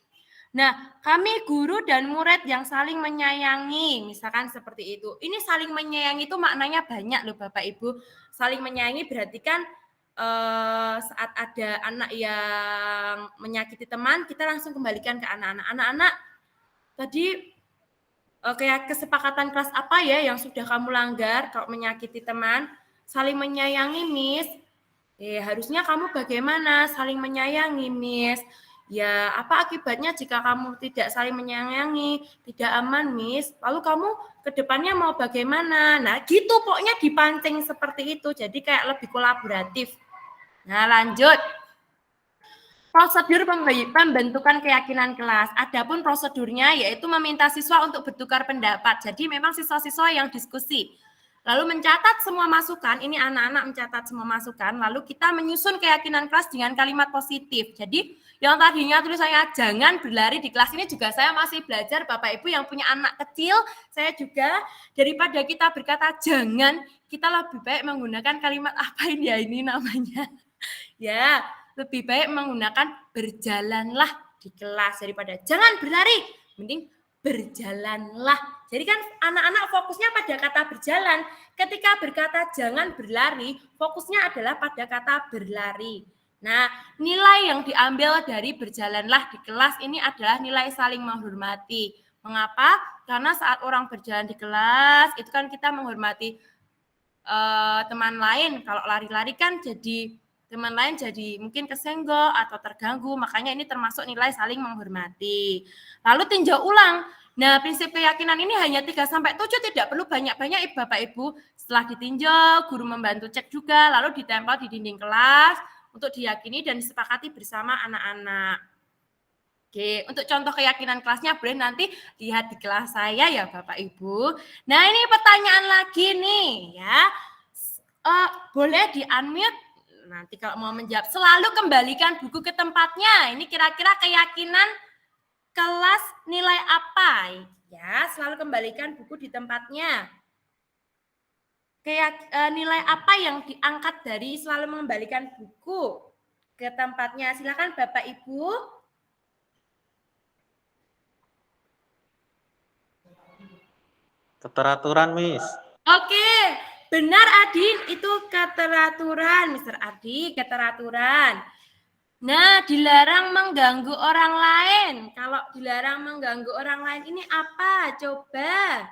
Nah, kami guru dan murid yang saling menyayangi, misalkan seperti itu. Ini saling menyayangi itu maknanya banyak loh Bapak Ibu. Saling menyayangi berarti kan saat ada anak yang menyakiti teman, kita langsung kembalikan ke anak-anak. Anak-anak, tadi kayak kesepakatan kelas apa ya yang sudah kamu langgar kalau menyakiti teman? Saling menyayangi, Miss. Harusnya kamu bagaimana? Saling menyayangi, Miss. Ya, apa akibatnya jika kamu tidak saling menyayangi? Tidak aman, Miss. Lalu kamu ke depannya mau bagaimana? Nah, gitu pokoknya dipancing seperti itu. Jadi kayak lebih kolaboratif. Nah, lanjut. Prosedur pembentukan keyakinan kelas. Adapun prosedurnya yaitu meminta siswa untuk bertukar pendapat. Jadi memang siswa-siswa yang diskusi. Lalu mencatat semua masukan, ini anak-anak mencatat semua masukan, lalu kita menyusun keyakinan kelas dengan kalimat positif. Jadi yang tadinya tulisannya jangan berlari di kelas ini juga saya masih belajar Bapak Ibu yang punya anak kecil, saya juga daripada kita berkata jangan, kita lebih baik menggunakan kalimat apa ini namanya. Ya, lebih baik menggunakan berjalanlah di kelas daripada jangan berlari, mending berjalanlah. Jadi kan anak-anak fokusnya pada kata berjalan. Ketika berkata jangan berlari, fokusnya adalah pada kata berlari. Nah, nilai yang diambil dari berjalanlah di kelas ini adalah nilai saling menghormati. Mengapa? Karena saat orang berjalan di kelas, itu kan kita menghormati teman lain. Kalau lari-lari kan jadi teman lain jadi mungkin kesenggol atau terganggu, makanya ini termasuk nilai saling menghormati. Lalu tinjau ulang. Nah, prinsip keyakinan ini hanya 3-7, tidak perlu banyak-banyak Bapak Ibu. Setelah ditinjau, guru membantu cek juga, lalu ditempel di dinding kelas untuk diyakini dan disepakati bersama anak-anak. Oke, untuk contoh keyakinan kelasnya boleh nanti lihat di kelas saya ya Bapak Ibu. Nah, ini pertanyaan lagi nih ya. Boleh di-unmute. Nanti kalau mau menjawab, selalu kembalikan buku ke tempatnya. Ini kira-kira keyakinan kelas nilai apa? Ya, selalu kembalikan buku di tempatnya. Nilai apa yang diangkat dari selalu mengembalikan buku ke tempatnya? Silakan Bapak Ibu. Keteraturan, Miss. Oke. Benar Adin, itu keteraturan, Mr. Adi, keteraturan. Nah, dilarang mengganggu orang lain. Kalau dilarang mengganggu orang lain ini apa? Coba.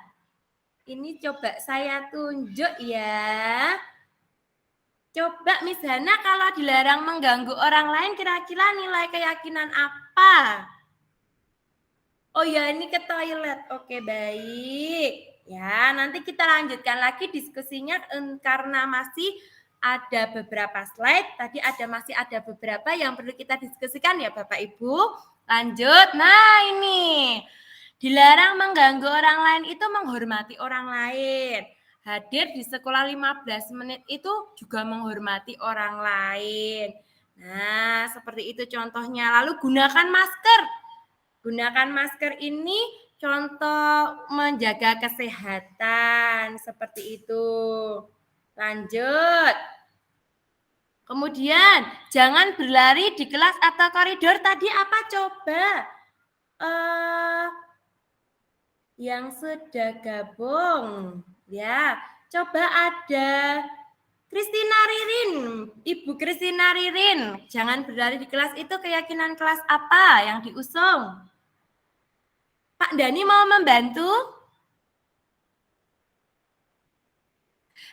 Ini coba saya tunjuk ya. Coba Miss Hana, kalau dilarang mengganggu orang lain kira-kira nilai keyakinan apa? Oh ya, ini ke toilet. Oke, baik. Ya, nanti kita lanjutkan lagi diskusinya karena masih ada beberapa slide. Tadi masih ada beberapa yang perlu kita diskusikan ya Bapak Ibu. Lanjut. Nah, ini. Dilarang mengganggu orang lain itu menghormati orang lain. Hadir di sekolah 15 menit itu juga menghormati orang lain. Nah, seperti itu contohnya. Lalu gunakan masker. Gunakan masker ini contoh menjaga kesehatan, seperti itu. Lanjut. Kemudian, jangan berlari di kelas atau koridor. Tadi apa coba? Yang sudah gabung. Ya, coba ada Kristina Ririn. Ibu Kristina Ririn. Jangan berlari di kelas itu keyakinan kelas apa yang diusung? Pak Dani mau membantu?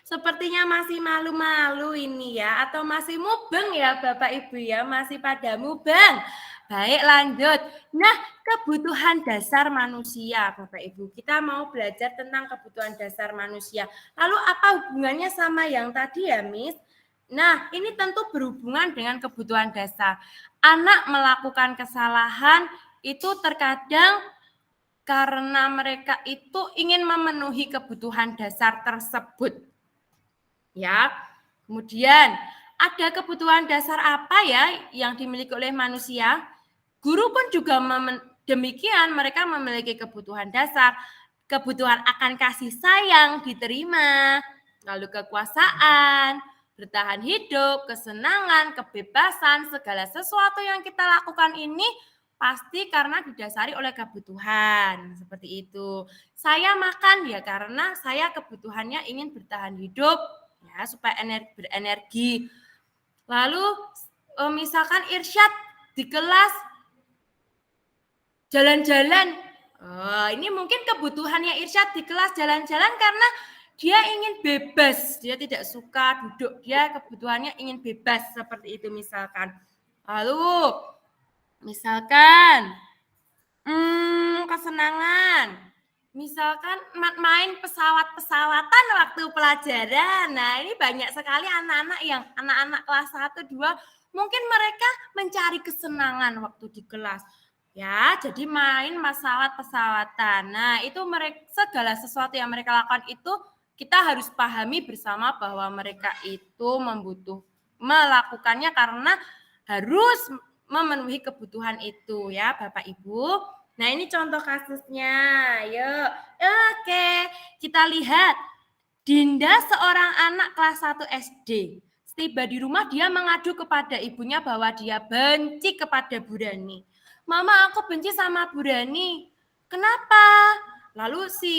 Sepertinya masih malu-malu ini ya, atau masih mubeng ya Bapak Ibu ya, masih pada mubeng. Baik, lanjut. Nah, kebutuhan dasar manusia Bapak Ibu. Kita mau belajar tentang kebutuhan dasar manusia. Lalu apa hubungannya sama yang tadi ya, Miss? Nah, ini tentu berhubungan dengan kebutuhan dasar. Anak melakukan kesalahan itu terkadang karena mereka itu ingin memenuhi kebutuhan dasar tersebut. Ya. Kemudian, ada kebutuhan dasar apa ya yang dimiliki oleh manusia? Guru pun juga demikian, mereka memiliki kebutuhan dasar, kebutuhan akan kasih sayang diterima, lalu kekuasaan, bertahan hidup, kesenangan, kebebasan, segala sesuatu yang kita lakukan ini pasti karena didasari oleh kebutuhan, seperti itu. Saya makan ya karena saya kebutuhannya ingin bertahan hidup, ya supaya berenergi. Lalu misalkan irsyad di kelas jalan-jalan. Ini mungkin kebutuhannya irsyad di kelas jalan-jalan karena dia ingin bebas, dia tidak suka duduk, dia kebutuhannya ingin bebas seperti itu misalkan. Lalu misalkan kesenangan, misalkan main pesawat-pesawatan waktu pelajaran. Nah, ini banyak sekali anak-anak kelas 1, 2, mungkin mereka mencari kesenangan waktu di kelas. Ya, jadi main pesawat-pesawatan. Nah, itu segala sesuatu yang mereka lakukan itu kita harus pahami bersama bahwa mereka itu melakukannya karena harus memenuhi kebutuhan itu ya, Bapak Ibu. Nah, ini contoh kasusnya. Yuk. Oke, kita lihat. Dinda seorang anak kelas 1 SD. Setiba di rumah dia mengadu kepada ibunya bahwa dia benci kepada Bu Rani. Mama, aku benci sama Bu Rani. Kenapa? Lalu si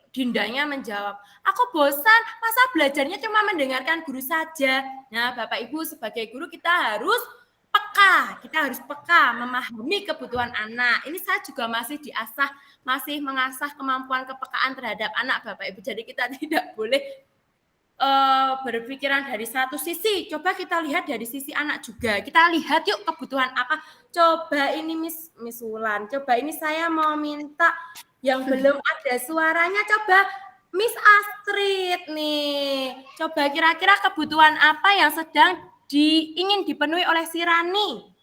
Dindanya menjawab, aku bosan, masa belajarnya cuma mendengarkan guru saja. Nah, Bapak Ibu sebagai guru kita harus peka, memahami kebutuhan anak. Ini saya juga masih mengasah kemampuan kepekaan terhadap anak, Bapak Ibu. Jadi kita tidak boleh berpikiran dari satu sisi. Coba kita lihat dari sisi anak juga. Kita lihat yuk kebutuhan apa. Coba ini Miss Wulan. Coba ini saya mau minta yang belum ada suaranya. Coba Miss Astrid nih. Coba kira-kira kebutuhan apa yang sedang ingin dipenuhi oleh si Rani?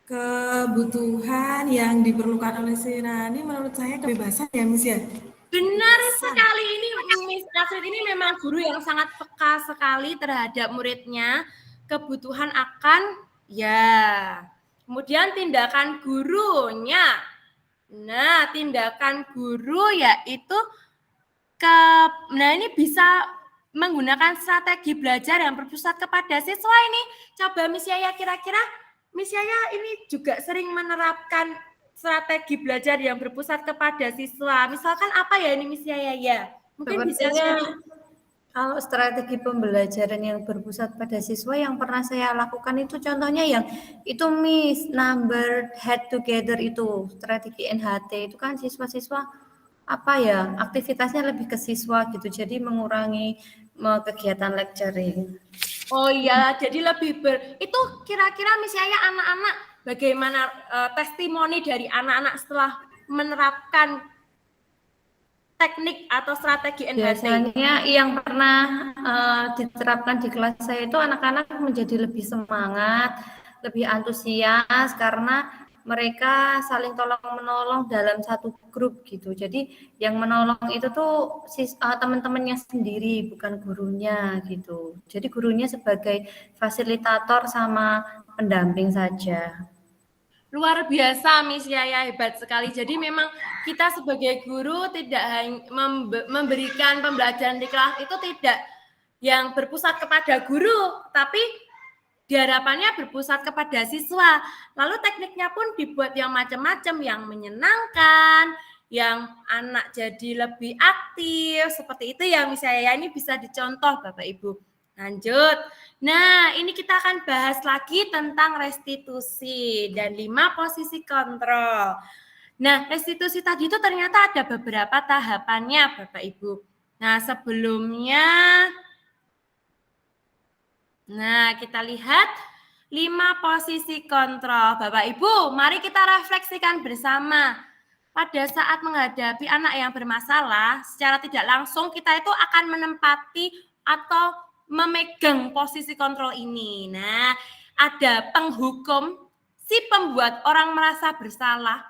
Kebutuhan yang diperlukan oleh si Rani menurut saya kebebasan ya Miss ya. Benar sekali, ini Miss Astrid ini memang guru yang sangat peka sekali terhadap muridnya. Kebutuhan akan kemudian tindakan gurunya. Nah, tindakan guru yaitu ini bisa menggunakan strategi belajar yang berpusat kepada siswa ini. Coba Miss Yaya, kira-kira Miss Yaya ini juga sering menerapkan strategi belajar yang berpusat kepada siswa. Misalkan apa ya ini Miss Yaya ya? Mungkin bisa kalau strategi pembelajaran yang berpusat pada siswa yang pernah saya lakukan itu contohnya yang itu Miss number head together itu strategi NHT itu kan siswa-siswa aktivitasnya lebih ke siswa gitu, jadi mengurangi kegiatan lecturing. Oh iya, jadi lebih itu kira-kira misalnya anak-anak bagaimana testimoni dari anak-anak setelah menerapkan teknik atau strategi NHT? Biasanya yang pernah diterapkan di kelas saya itu anak-anak menjadi lebih semangat, lebih antusias karena mereka saling tolong-menolong dalam satu grup gitu. Jadi yang menolong itu tuh teman-temannya sendiri, bukan gurunya gitu. Jadi gurunya sebagai fasilitator sama pendamping saja. Luar biasa Miss Yaya, hebat sekali. Jadi memang kita sebagai guru tidak hanya memberikan pembelajaran di kelas itu tidak yang berpusat kepada guru, tapi diharapannya berpusat kepada siswa. Lalu tekniknya pun dibuat yang macam-macam, yang menyenangkan, yang anak jadi lebih aktif, seperti itu ya Miss Yaya. Ini bisa dicontoh Bapak Ibu. Lanjut. Nah, ini kita akan bahas lagi tentang restitusi dan 5 posisi kontrol. Nah, restitusi tadi itu ternyata ada beberapa tahapannya, Bapak Ibu. Nah, sebelumnya, kita lihat 5 posisi kontrol. Bapak Ibu, mari kita refleksikan bersama. Pada saat menghadapi anak yang bermasalah, secara tidak langsung kita itu akan menempati atau memegang posisi kontrol ini. Nah, ada penghukum, si pembuat orang merasa bersalah,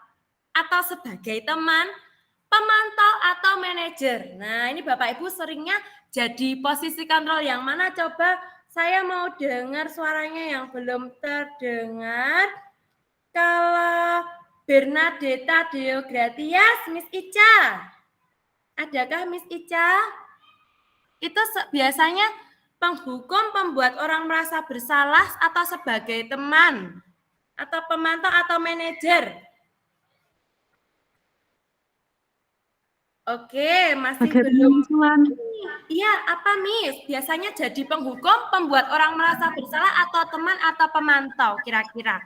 atau sebagai teman, pemantau atau manajer. Nah, ini Bapak Ibu seringnya jadi posisi kontrol yang mana? Coba saya mau dengar suaranya yang belum terdengar. Kalau Bernadetta Deogratias, Miss Ica. Adakah Miss Ica? Itu biasanya penghukum, pembuat orang merasa bersalah, atau sebagai teman, atau pemantau atau manajer. Oke, masih belum. Iya, apa Miss? Biasanya jadi penghukum, pembuat orang merasa bersalah, atau teman atau pemantau kira-kira?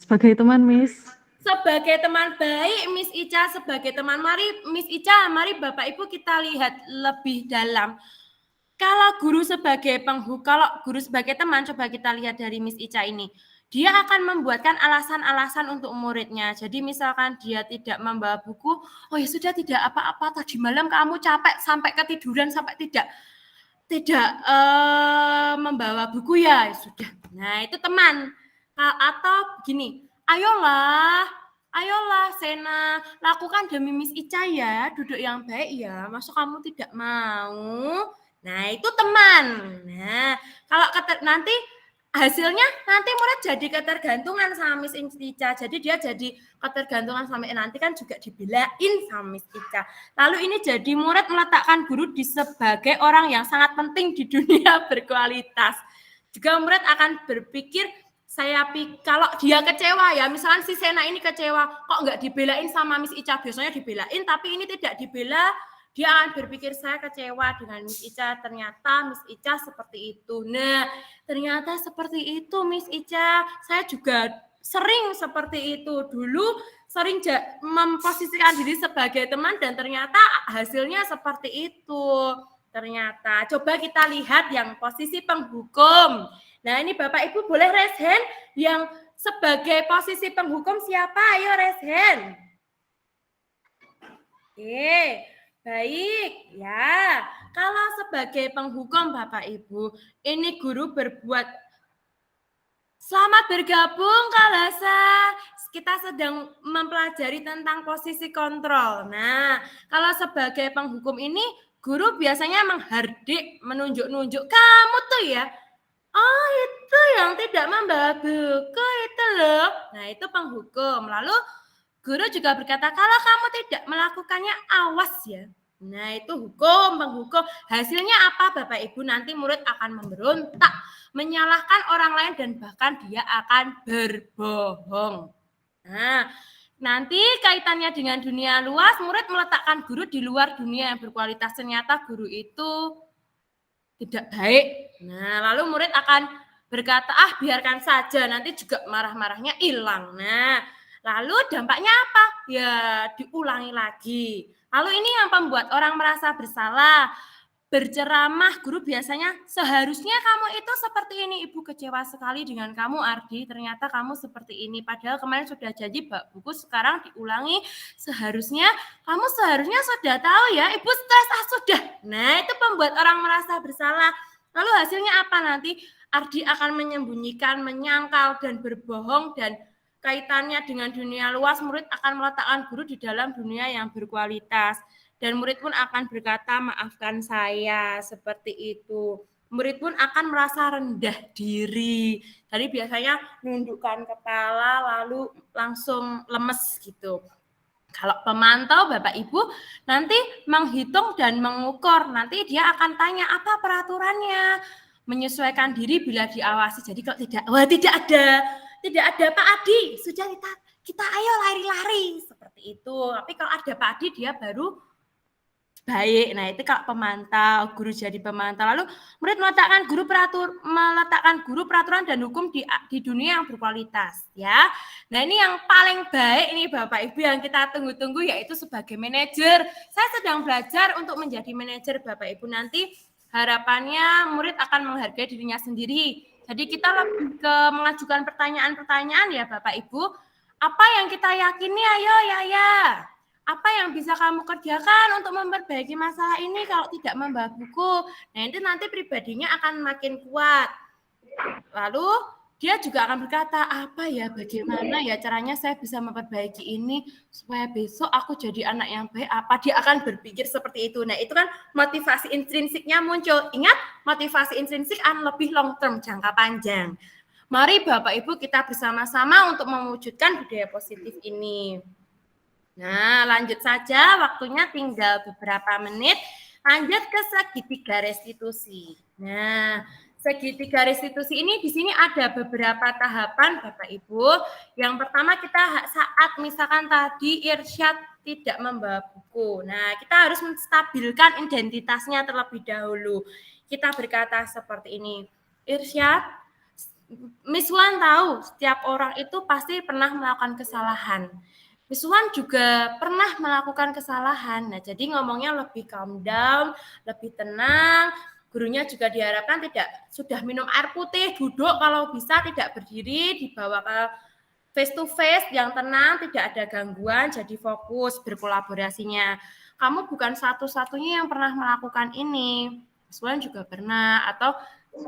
Sebagai teman, Miss. Sebagai teman, baik Miss Ica, sebagai teman. Mari Miss Ica, mari Bapak Ibu kita lihat lebih dalam. Kalau guru sebagai kalau guru sebagai teman, coba kita lihat dari Miss Ica ini. Dia akan membuatkan alasan-alasan untuk muridnya. Jadi misalkan dia tidak membawa buku, oh ya sudah, tidak apa-apa, tadi malam kamu capek sampai ketiduran sampai tidak membawa buku ya sudah. Nah, itu teman. Atau begini, ayolah Sena, lakukan demi Miss Ica ya, duduk yang baik ya, masa kamu tidak mau? Nah, itu teman. Nah, kalau nanti hasilnya nanti murid jadi ketergantungan sama Miss Ica. Jadi dia jadi ketergantungan sampai nanti kan juga dibelain sama Miss Ica. Lalu ini jadi murid meletakkan guru sebagai orang yang sangat penting di dunia berkualitas. Juga murid akan berpikir, kalau dia kecewa ya, misalnya si Sena ini kecewa, kok nggak dibelain sama Miss Ica, biasanya dibelain, tapi ini tidak dibela, dia akan berpikir saya kecewa dengan Miss Ica, ternyata Miss Ica seperti itu. Nah, ternyata seperti itu Miss Ica, saya juga sering seperti itu. Dulu sering memposisikan diri sebagai teman dan ternyata hasilnya seperti itu. Ternyata, coba kita lihat yang posisi penghukum. Nah, ini Bapak Ibu boleh raise hand yang sebagai posisi penghukum siapa? Ayo raise hand. Oke. Baik, ya. Kalau sebagai penghukum Bapak Ibu, ini guru berbuat selamat bergabung Kalasa. Kita sedang mempelajari tentang posisi kontrol. Nah, kalau sebagai penghukum ini, guru biasanya menghardik, menunjuk-nunjuk, kamu tuh ya, oh itu yang tidak membawa buku itu loh. Nah, itu penghukum. Lalu guru juga berkata, kalau kamu tidak melakukannya, awas ya. Nah, itu hukum, penghukum. Hasilnya apa Bapak Ibu? Nanti murid akan memberontak, menyalahkan orang lain, dan bahkan dia akan berbohong. Nah, nanti kaitannya dengan dunia luas, murid meletakkan guru di luar dunia yang berkualitas. Ternyata guru itu tidak baik. Nah, lalu murid akan berkata, biarkan saja, nanti juga marah-marahnya hilang. Nah, lalu dampaknya apa? Ya, diulangi lagi. Lalu ini yang membuat orang merasa bersalah. Berceramah, guru biasanya seharusnya kamu itu seperti ini. Ibu kecewa sekali dengan kamu, Ardi. Ternyata kamu seperti ini. Padahal kemarin sudah janji bak buku, sekarang diulangi. Seharusnya sudah tahu ya. Ibu stres sudah. Nah, itu membuat orang merasa bersalah. Lalu hasilnya apa nanti? Ardi akan menyembunyikan, menyangkal, dan berbohong, dan kaitannya dengan dunia luas, murid akan meletakkan guru di dalam dunia yang berkualitas. Dan murid pun akan berkata, maafkan saya, seperti itu. Murid pun akan merasa rendah diri. Jadi biasanya nundukkan kepala, lalu langsung lemes gitu. Kalau pemantau Bapak Ibu nanti menghitung dan mengukur, nanti dia akan tanya apa peraturannya, menyesuaikan diri bila diawasi. Jadi kalau tidak ada Pak Adi, sudah kita ayo lari-lari seperti itu. Tapi kalau ada Pak Adi dia baru baik. Nah, itu kalau pemantau, guru jadi pemantau. Lalu murid meletakkan guru peraturan dan hukum di dunia yang berkualitas, ya. Nah, ini yang paling baik ini Bapak Ibu yang kita tunggu-tunggu, yaitu sebagai manajer. Saya sedang belajar untuk menjadi manajer Bapak Ibu. Nanti harapannya murid akan menghargai dirinya sendiri. Jadi kita lebih ke mengajukan pertanyaan-pertanyaan ya Bapak Ibu. Apa yang kita yakini, ayo ya. Apa yang bisa kamu kerjakan untuk memperbaiki masalah ini kalau tidak membawa buku? Nah, itu nanti pribadinya akan makin kuat. Lalu dia juga akan berkata, apa ya, bagaimana ya caranya saya bisa memperbaiki ini supaya besok aku jadi anak yang baik, apa? Dia akan berpikir seperti itu. Nah, itu kan motivasi intrinsiknya muncul. Ingat, motivasi intrinsik akan lebih long term, jangka panjang. Mari Bapak Ibu kita bersama-sama untuk mewujudkan budaya positif ini. Nah, lanjut saja, waktunya tinggal beberapa menit. Lanjut ke segitiga restitusi. Nah, segitiga restitusi ini di sini ada beberapa tahapan Bapak Ibu. Yang pertama kita saat misalkan tadi Irsyad tidak membawa buku. Nah, kita harus menstabilkan identitasnya terlebih dahulu. Kita berkata seperti ini, Irsyad, Miss Wan tahu setiap orang itu pasti pernah melakukan kesalahan. Miss Wan juga pernah melakukan kesalahan. Nah, jadi ngomongnya lebih calm down, lebih tenang. Gurunya juga diharapkan tidak sudah minum air putih, duduk kalau bisa tidak berdiri, dibawa ke face to face yang tenang, tidak ada gangguan, jadi fokus berkolaborasinya. Kamu bukan satu-satunya yang pernah melakukan ini. Miss Wan juga pernah, atau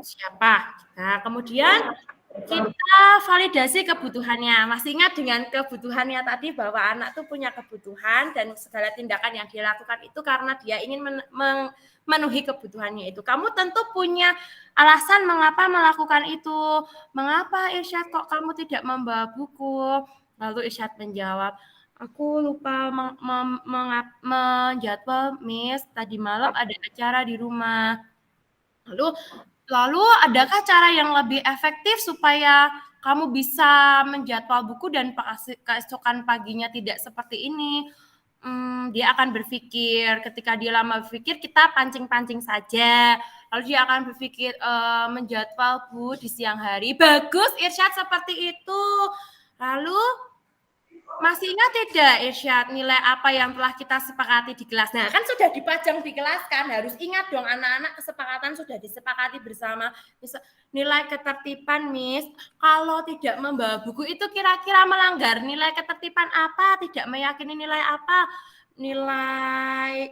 siapa. Nah, kemudian kita validasi kebutuhannya. Masih ingat dengan kebutuhannya tadi bahwa anak tuh punya kebutuhan dan segala tindakan yang dia lakukan itu karena dia ingin memenuhi kebutuhannya itu. Kamu tentu punya alasan mengapa melakukan itu. Mengapa Irsyad kok kamu tidak membawa buku? Lalu Irsyad menjawab, aku lupa menjadwal Miss, tadi malam ada acara di rumah. Lalu adakah cara yang lebih efektif supaya kamu bisa menjadwal buku dan keesokan paginya tidak seperti ini? Dia akan berpikir, ketika dia lama berpikir, kita pancing-pancing saja. Lalu dia akan berpikir, menjadwal Bu di siang hari. Bagus, Irsyad seperti itu. Lalu masih ingat tidak Irsyad nilai apa yang telah kita sepakati di kelas? Nah, kan sudah dipajang di kelas kan, harus ingat dong anak-anak kesepakatan sudah disepakati bersama. Nilai ketertiban Miss, kalau tidak membawa buku itu kira-kira melanggar nilai ketertiban apa? Tidak meyakini nilai apa? Nilai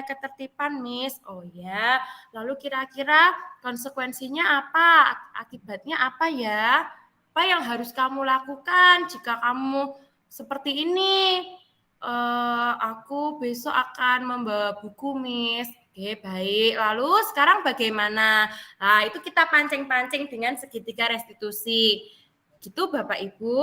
ketertiban Miss. Oh ya, lalu kira-kira konsekuensinya apa? Akibatnya apa ya? Apa yang harus kamu lakukan jika kamu seperti ini? Aku besok akan membawa buku, Miss. Oke, baik. Lalu sekarang bagaimana? Nah, itu kita pancing-pancing dengan segitiga restitusi. Gitu, Bapak Ibu.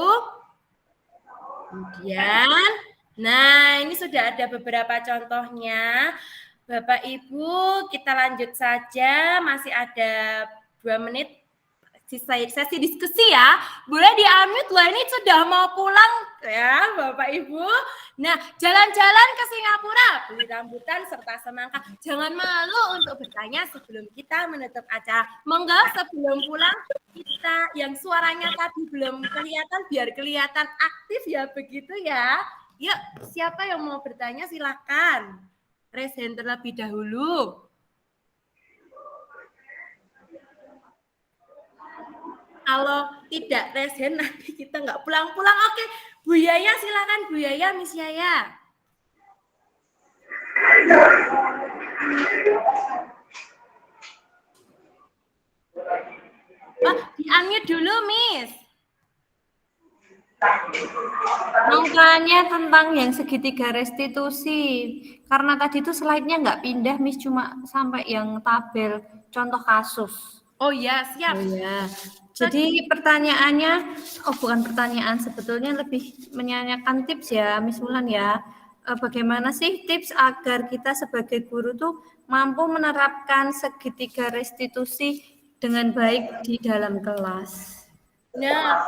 Kemudian, nah ini sudah ada beberapa contohnya. Bapak Ibu, kita lanjut saja. Masih ada 2 menit sesi diskusi ya. Boleh di-unmute loh, ini sudah mau pulang ya Bapak Ibu. Nah, jalan-jalan ke Singapura, beli rambutan serta semangka. Jangan malu untuk bertanya sebelum kita menutup acara. Monggo sebelum pulang kita yang suaranya tadi belum kelihatan biar kelihatan aktif ya, begitu ya. Yuk, siapa yang mau bertanya silakan. Raise hand terlebih dahulu. Kalau tidak raise hand nanti kita nggak pulang-pulang. Oke, Bu Yaya silakan Bu Yaya, Miss Yaya. Di-unmute dulu, Miss. Mau tanya tentang yang segitiga restitusi. Karena tadi itu slide-nya nggak pindah, Miss, cuma sampai yang tabel contoh kasus. Oh ya, siap. Oh ya. Jadi pertanyaannya, bukan pertanyaan, sebetulnya lebih menanyakan tips ya, Miss Wulan ya. Bagaimana sih tips agar kita sebagai guru tuh mampu menerapkan segitiga restitusi dengan baik di dalam kelas? Nah,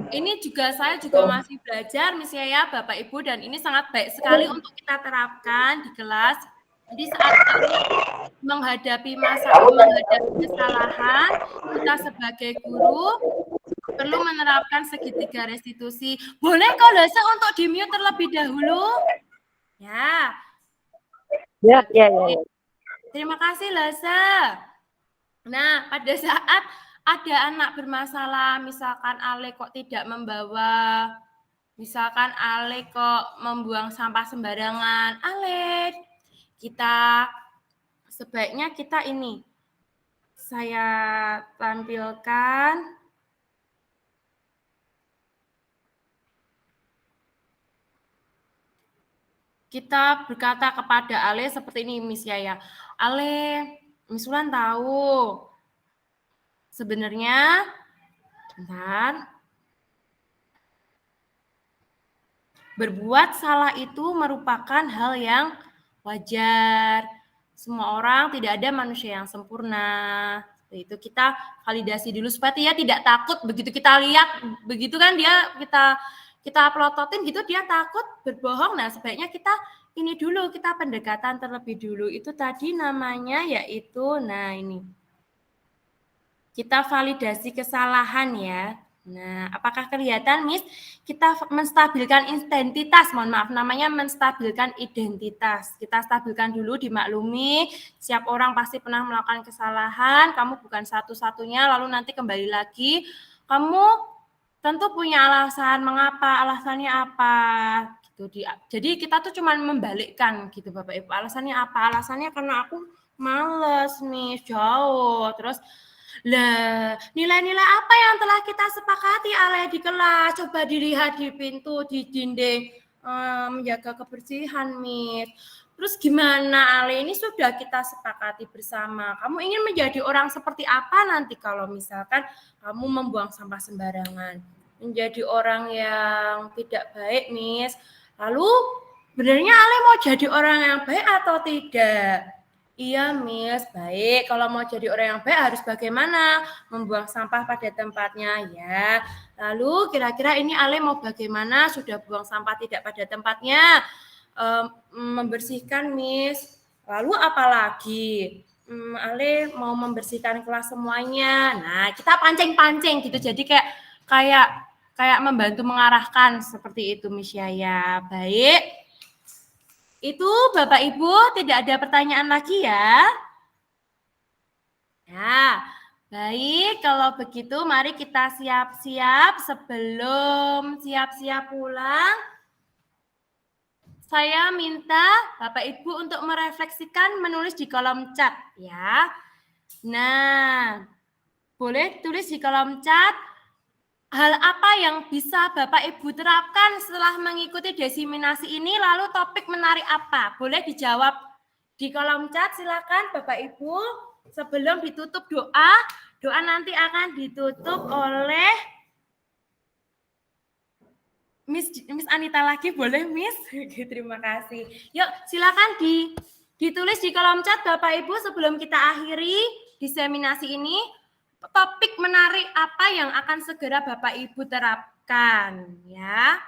ini saya juga masih belajar, Miss Yaya, Bapak Ibu, dan ini sangat baik sekali untuk kita terapkan di kelas. Jadi saat menghadapi kesalahan, kita sebagai guru perlu menerapkan segitiga restitusi. Boleh kok Lasa untuk di-mute terlebih dahulu? Ya. Ya. Terima kasih Lasa. Nah, pada saat ada anak bermasalah, misalkan Ale kok tidak membawa Misalkan Ale kok membuang sampah sembarangan. Ale, sebaiknya kita ini. Saya tampilkan. Kita berkata kepada Ale seperti ini, Miss Yaya. Ale, Miss Wulan tahu. Sebenarnya, bentar. Berbuat salah itu merupakan hal yang wajar. Semua orang, tidak ada manusia yang sempurna. Itu kita validasi dulu supaya dia tidak takut begitu kita lihat, begitu kan dia kita pelototin gitu dia takut berbohong. Nah, sebaiknya kita ini dulu, kita pendekatan terlebih dulu. Itu tadi namanya yaitu ini. Kita validasi kesalahan ya. Nah, apakah kelihatan, Miss? Kita menstabilkan identitas, mohon maaf, namanya menstabilkan identitas. Kita stabilkan dulu, dimaklumi, setiap orang pasti pernah melakukan kesalahan, kamu bukan satu-satunya, lalu nanti kembali lagi, kamu tentu punya alasan, mengapa, alasannya apa, gitu. Jadi kita tuh cuma membalikkan, gitu Bapak Ibu, alasannya apa? Alasannya karena aku males, Miss, jauh, terus lah, nilai-nilai apa yang telah kita sepakati Ale di kelas? Coba dilihat di pintu, di dinding, menjaga kebersihan, Miss. Terus gimana Ale? Ini sudah kita sepakati bersama. Kamu ingin menjadi orang seperti apa nanti kalau misalkan kamu membuang sampah sembarangan? Menjadi orang yang tidak baik, Miss. Lalu, benernya Ale mau jadi orang yang baik atau tidak? Iya, Miss, baik. Kalau mau jadi orang yang baik harus bagaimana? Membuang sampah pada tempatnya, ya. Lalu kira-kira ini Ale mau bagaimana? Sudah buang sampah tidak pada tempatnya? Membersihkan, Miss. Lalu apa lagi? Ale mau membersihkan kelas semuanya. Nah, kita pancing-pancing gitu. Jadi kayak membantu mengarahkan seperti itu, Miss Yaya. Baik. Itu Bapak Ibu tidak ada pertanyaan lagi ya? Ya, baik. Kalau begitu mari kita siap-siap sebelum siap-siap pulang. Saya minta Bapak Ibu untuk merefleksikan menulis di kolom chat ya. Nah, boleh tulis di kolom chat hal apa yang bisa Bapak Ibu terapkan setelah mengikuti diseminasi ini, lalu topik menarik apa? Boleh dijawab di kolom chat, silakan Bapak Ibu. Sebelum ditutup doa nanti akan ditutup oleh Miss Anita lagi, boleh Miss? Terima kasih. Yuk, silakan ditulis di kolom chat Bapak Ibu sebelum kita akhiri diseminasi ini. Topik menarik apa yang akan segera Bapak Ibu terapkan ya.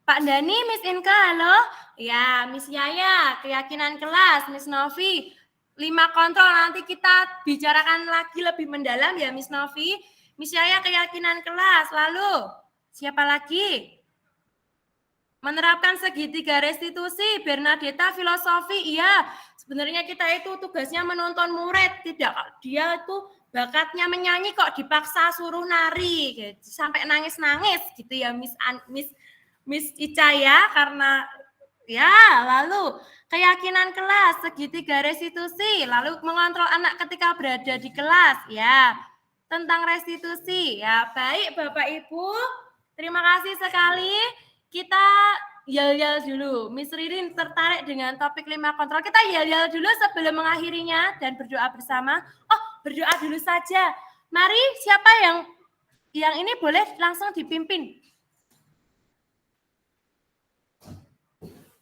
Pak Dani, Miss Inka, halo. Ya, Miss Yaya, keyakinan kelas, Miss Novi. 5 kontrol nanti kita bicarakan lagi lebih mendalam ya Miss Novi. Miss Yaya keyakinan kelas. Lalu siapa lagi? Menerapkan segitiga restitusi, Bernadetta filosofi. Iya, sebenarnya kita itu tugasnya menonton murid, tidak dia itu bakatnya menyanyi kok dipaksa suruh nari gitu. Sampai nangis-nangis gitu ya Miss Ica ya, karena ya. Lalu keyakinan kelas, segitiga restitusi, lalu mengontrol anak ketika berada di kelas ya, tentang restitusi ya. Baik Bapak Ibu, terima kasih sekali. Kita yel-yel dulu. Miss Ririn tertarik dengan topik 5 kontrol. Kita yel-yel dulu sebelum mengakhirinya dan berdoa bersama. Oh, berdoa dulu saja. Mari, siapa yang ini boleh langsung dipimpin.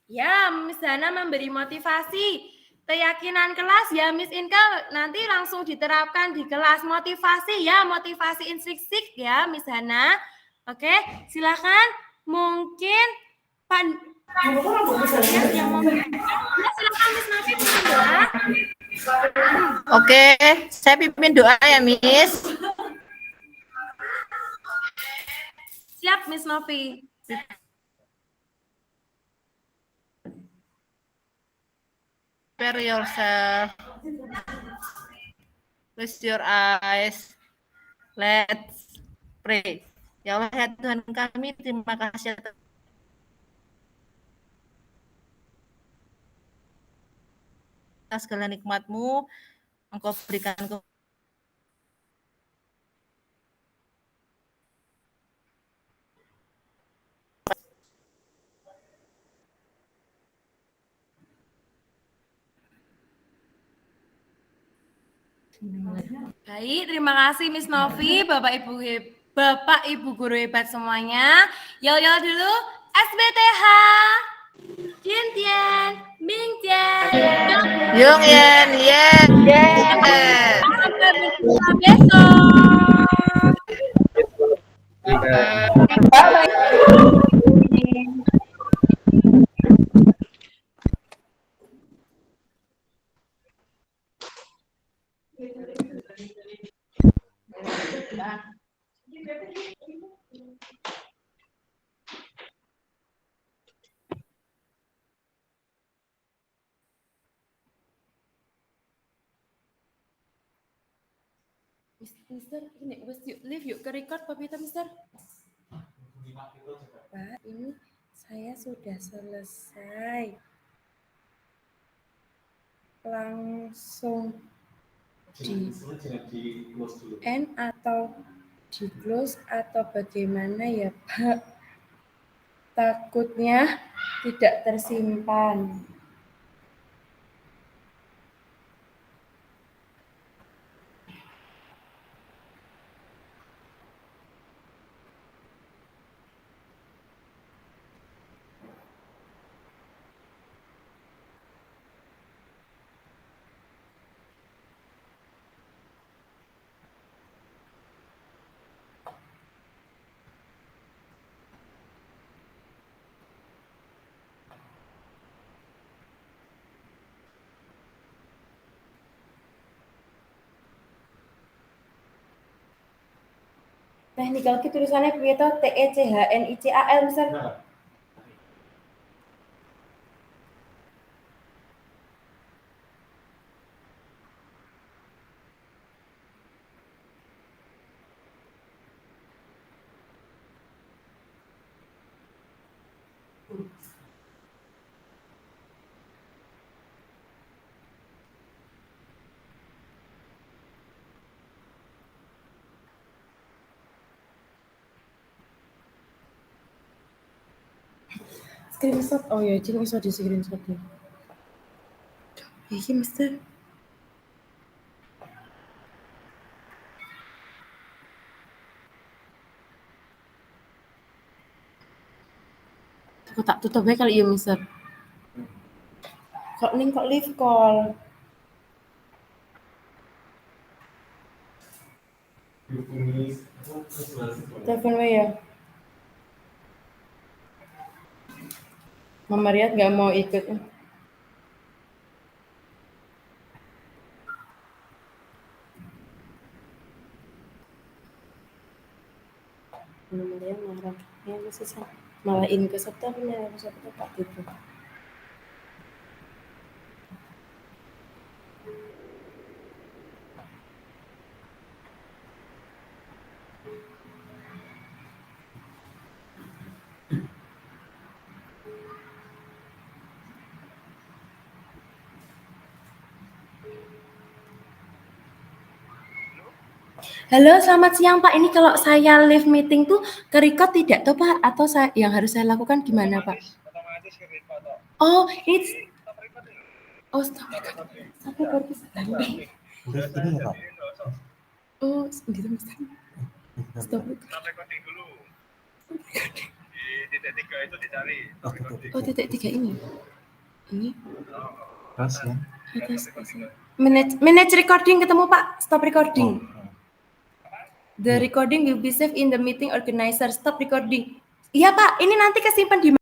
Ya, Miss Hana memberi motivasi. Keyakinan kelas ya Miss Inka nanti langsung diterapkan di kelas. Motivasi ya, motivasi intrinsik ya Miss Hana. Oke, silakan. Mungkin Pak yang mau silakan Miss Novi pimpin doa. Oke, saya pimpin doa ya, Miss. Siap, Miss Novi. Prepare yourself. Close your eyes. Let's pray. Ya Allah, ya Tuhan kami, terima kasih atas atas segala nikmat-Mu. Engkau berikan Baik, terima kasih Miss Novi, Bapak Ibu guru hebat semuanya. Yel-yel dulu, SBTH, Tian Tian, Ming Tian, Yung Yen, Yen. sampai berjumpa besok. Mister, ini leave yuk ke record Pak Peter, Mister. Pak, ini saya sudah selesai. Langsung di end atau di close atau bagaimana ya Pak? Takutnya tidak tersimpan. Technical ki tulisannya piye to? TECHNICAL Mister. Screenshot, oh ya, jadi bisa di screenshot ya. Iya, Mister. Aku tak tutup ya kali ya, Mister. Kok ning kok live call? Telepon ya. Mama Riyad nggak mau ikut. Mama Riyad marah. Ya masih malahin ke Sabtunya, Sabtu Pak itu. Halo, selamat siang Pak. Ini kalau saya live meeting tuh ke record tidak tuh Pak? Atau yang harus saya lakukan gimana Pak? Oh, stop record. Stop record. Udah ini ya Pak? Oh, gitu Mister. Stop record. Di titik 3 itu dicari. Oh, titik 3 ini. Ini. Terus ya? Manage recording ketemu Pak. Stop recording. The recording will be saved in the meeting organizer. Stop recording. Iya Pak, ini nanti kesimpan di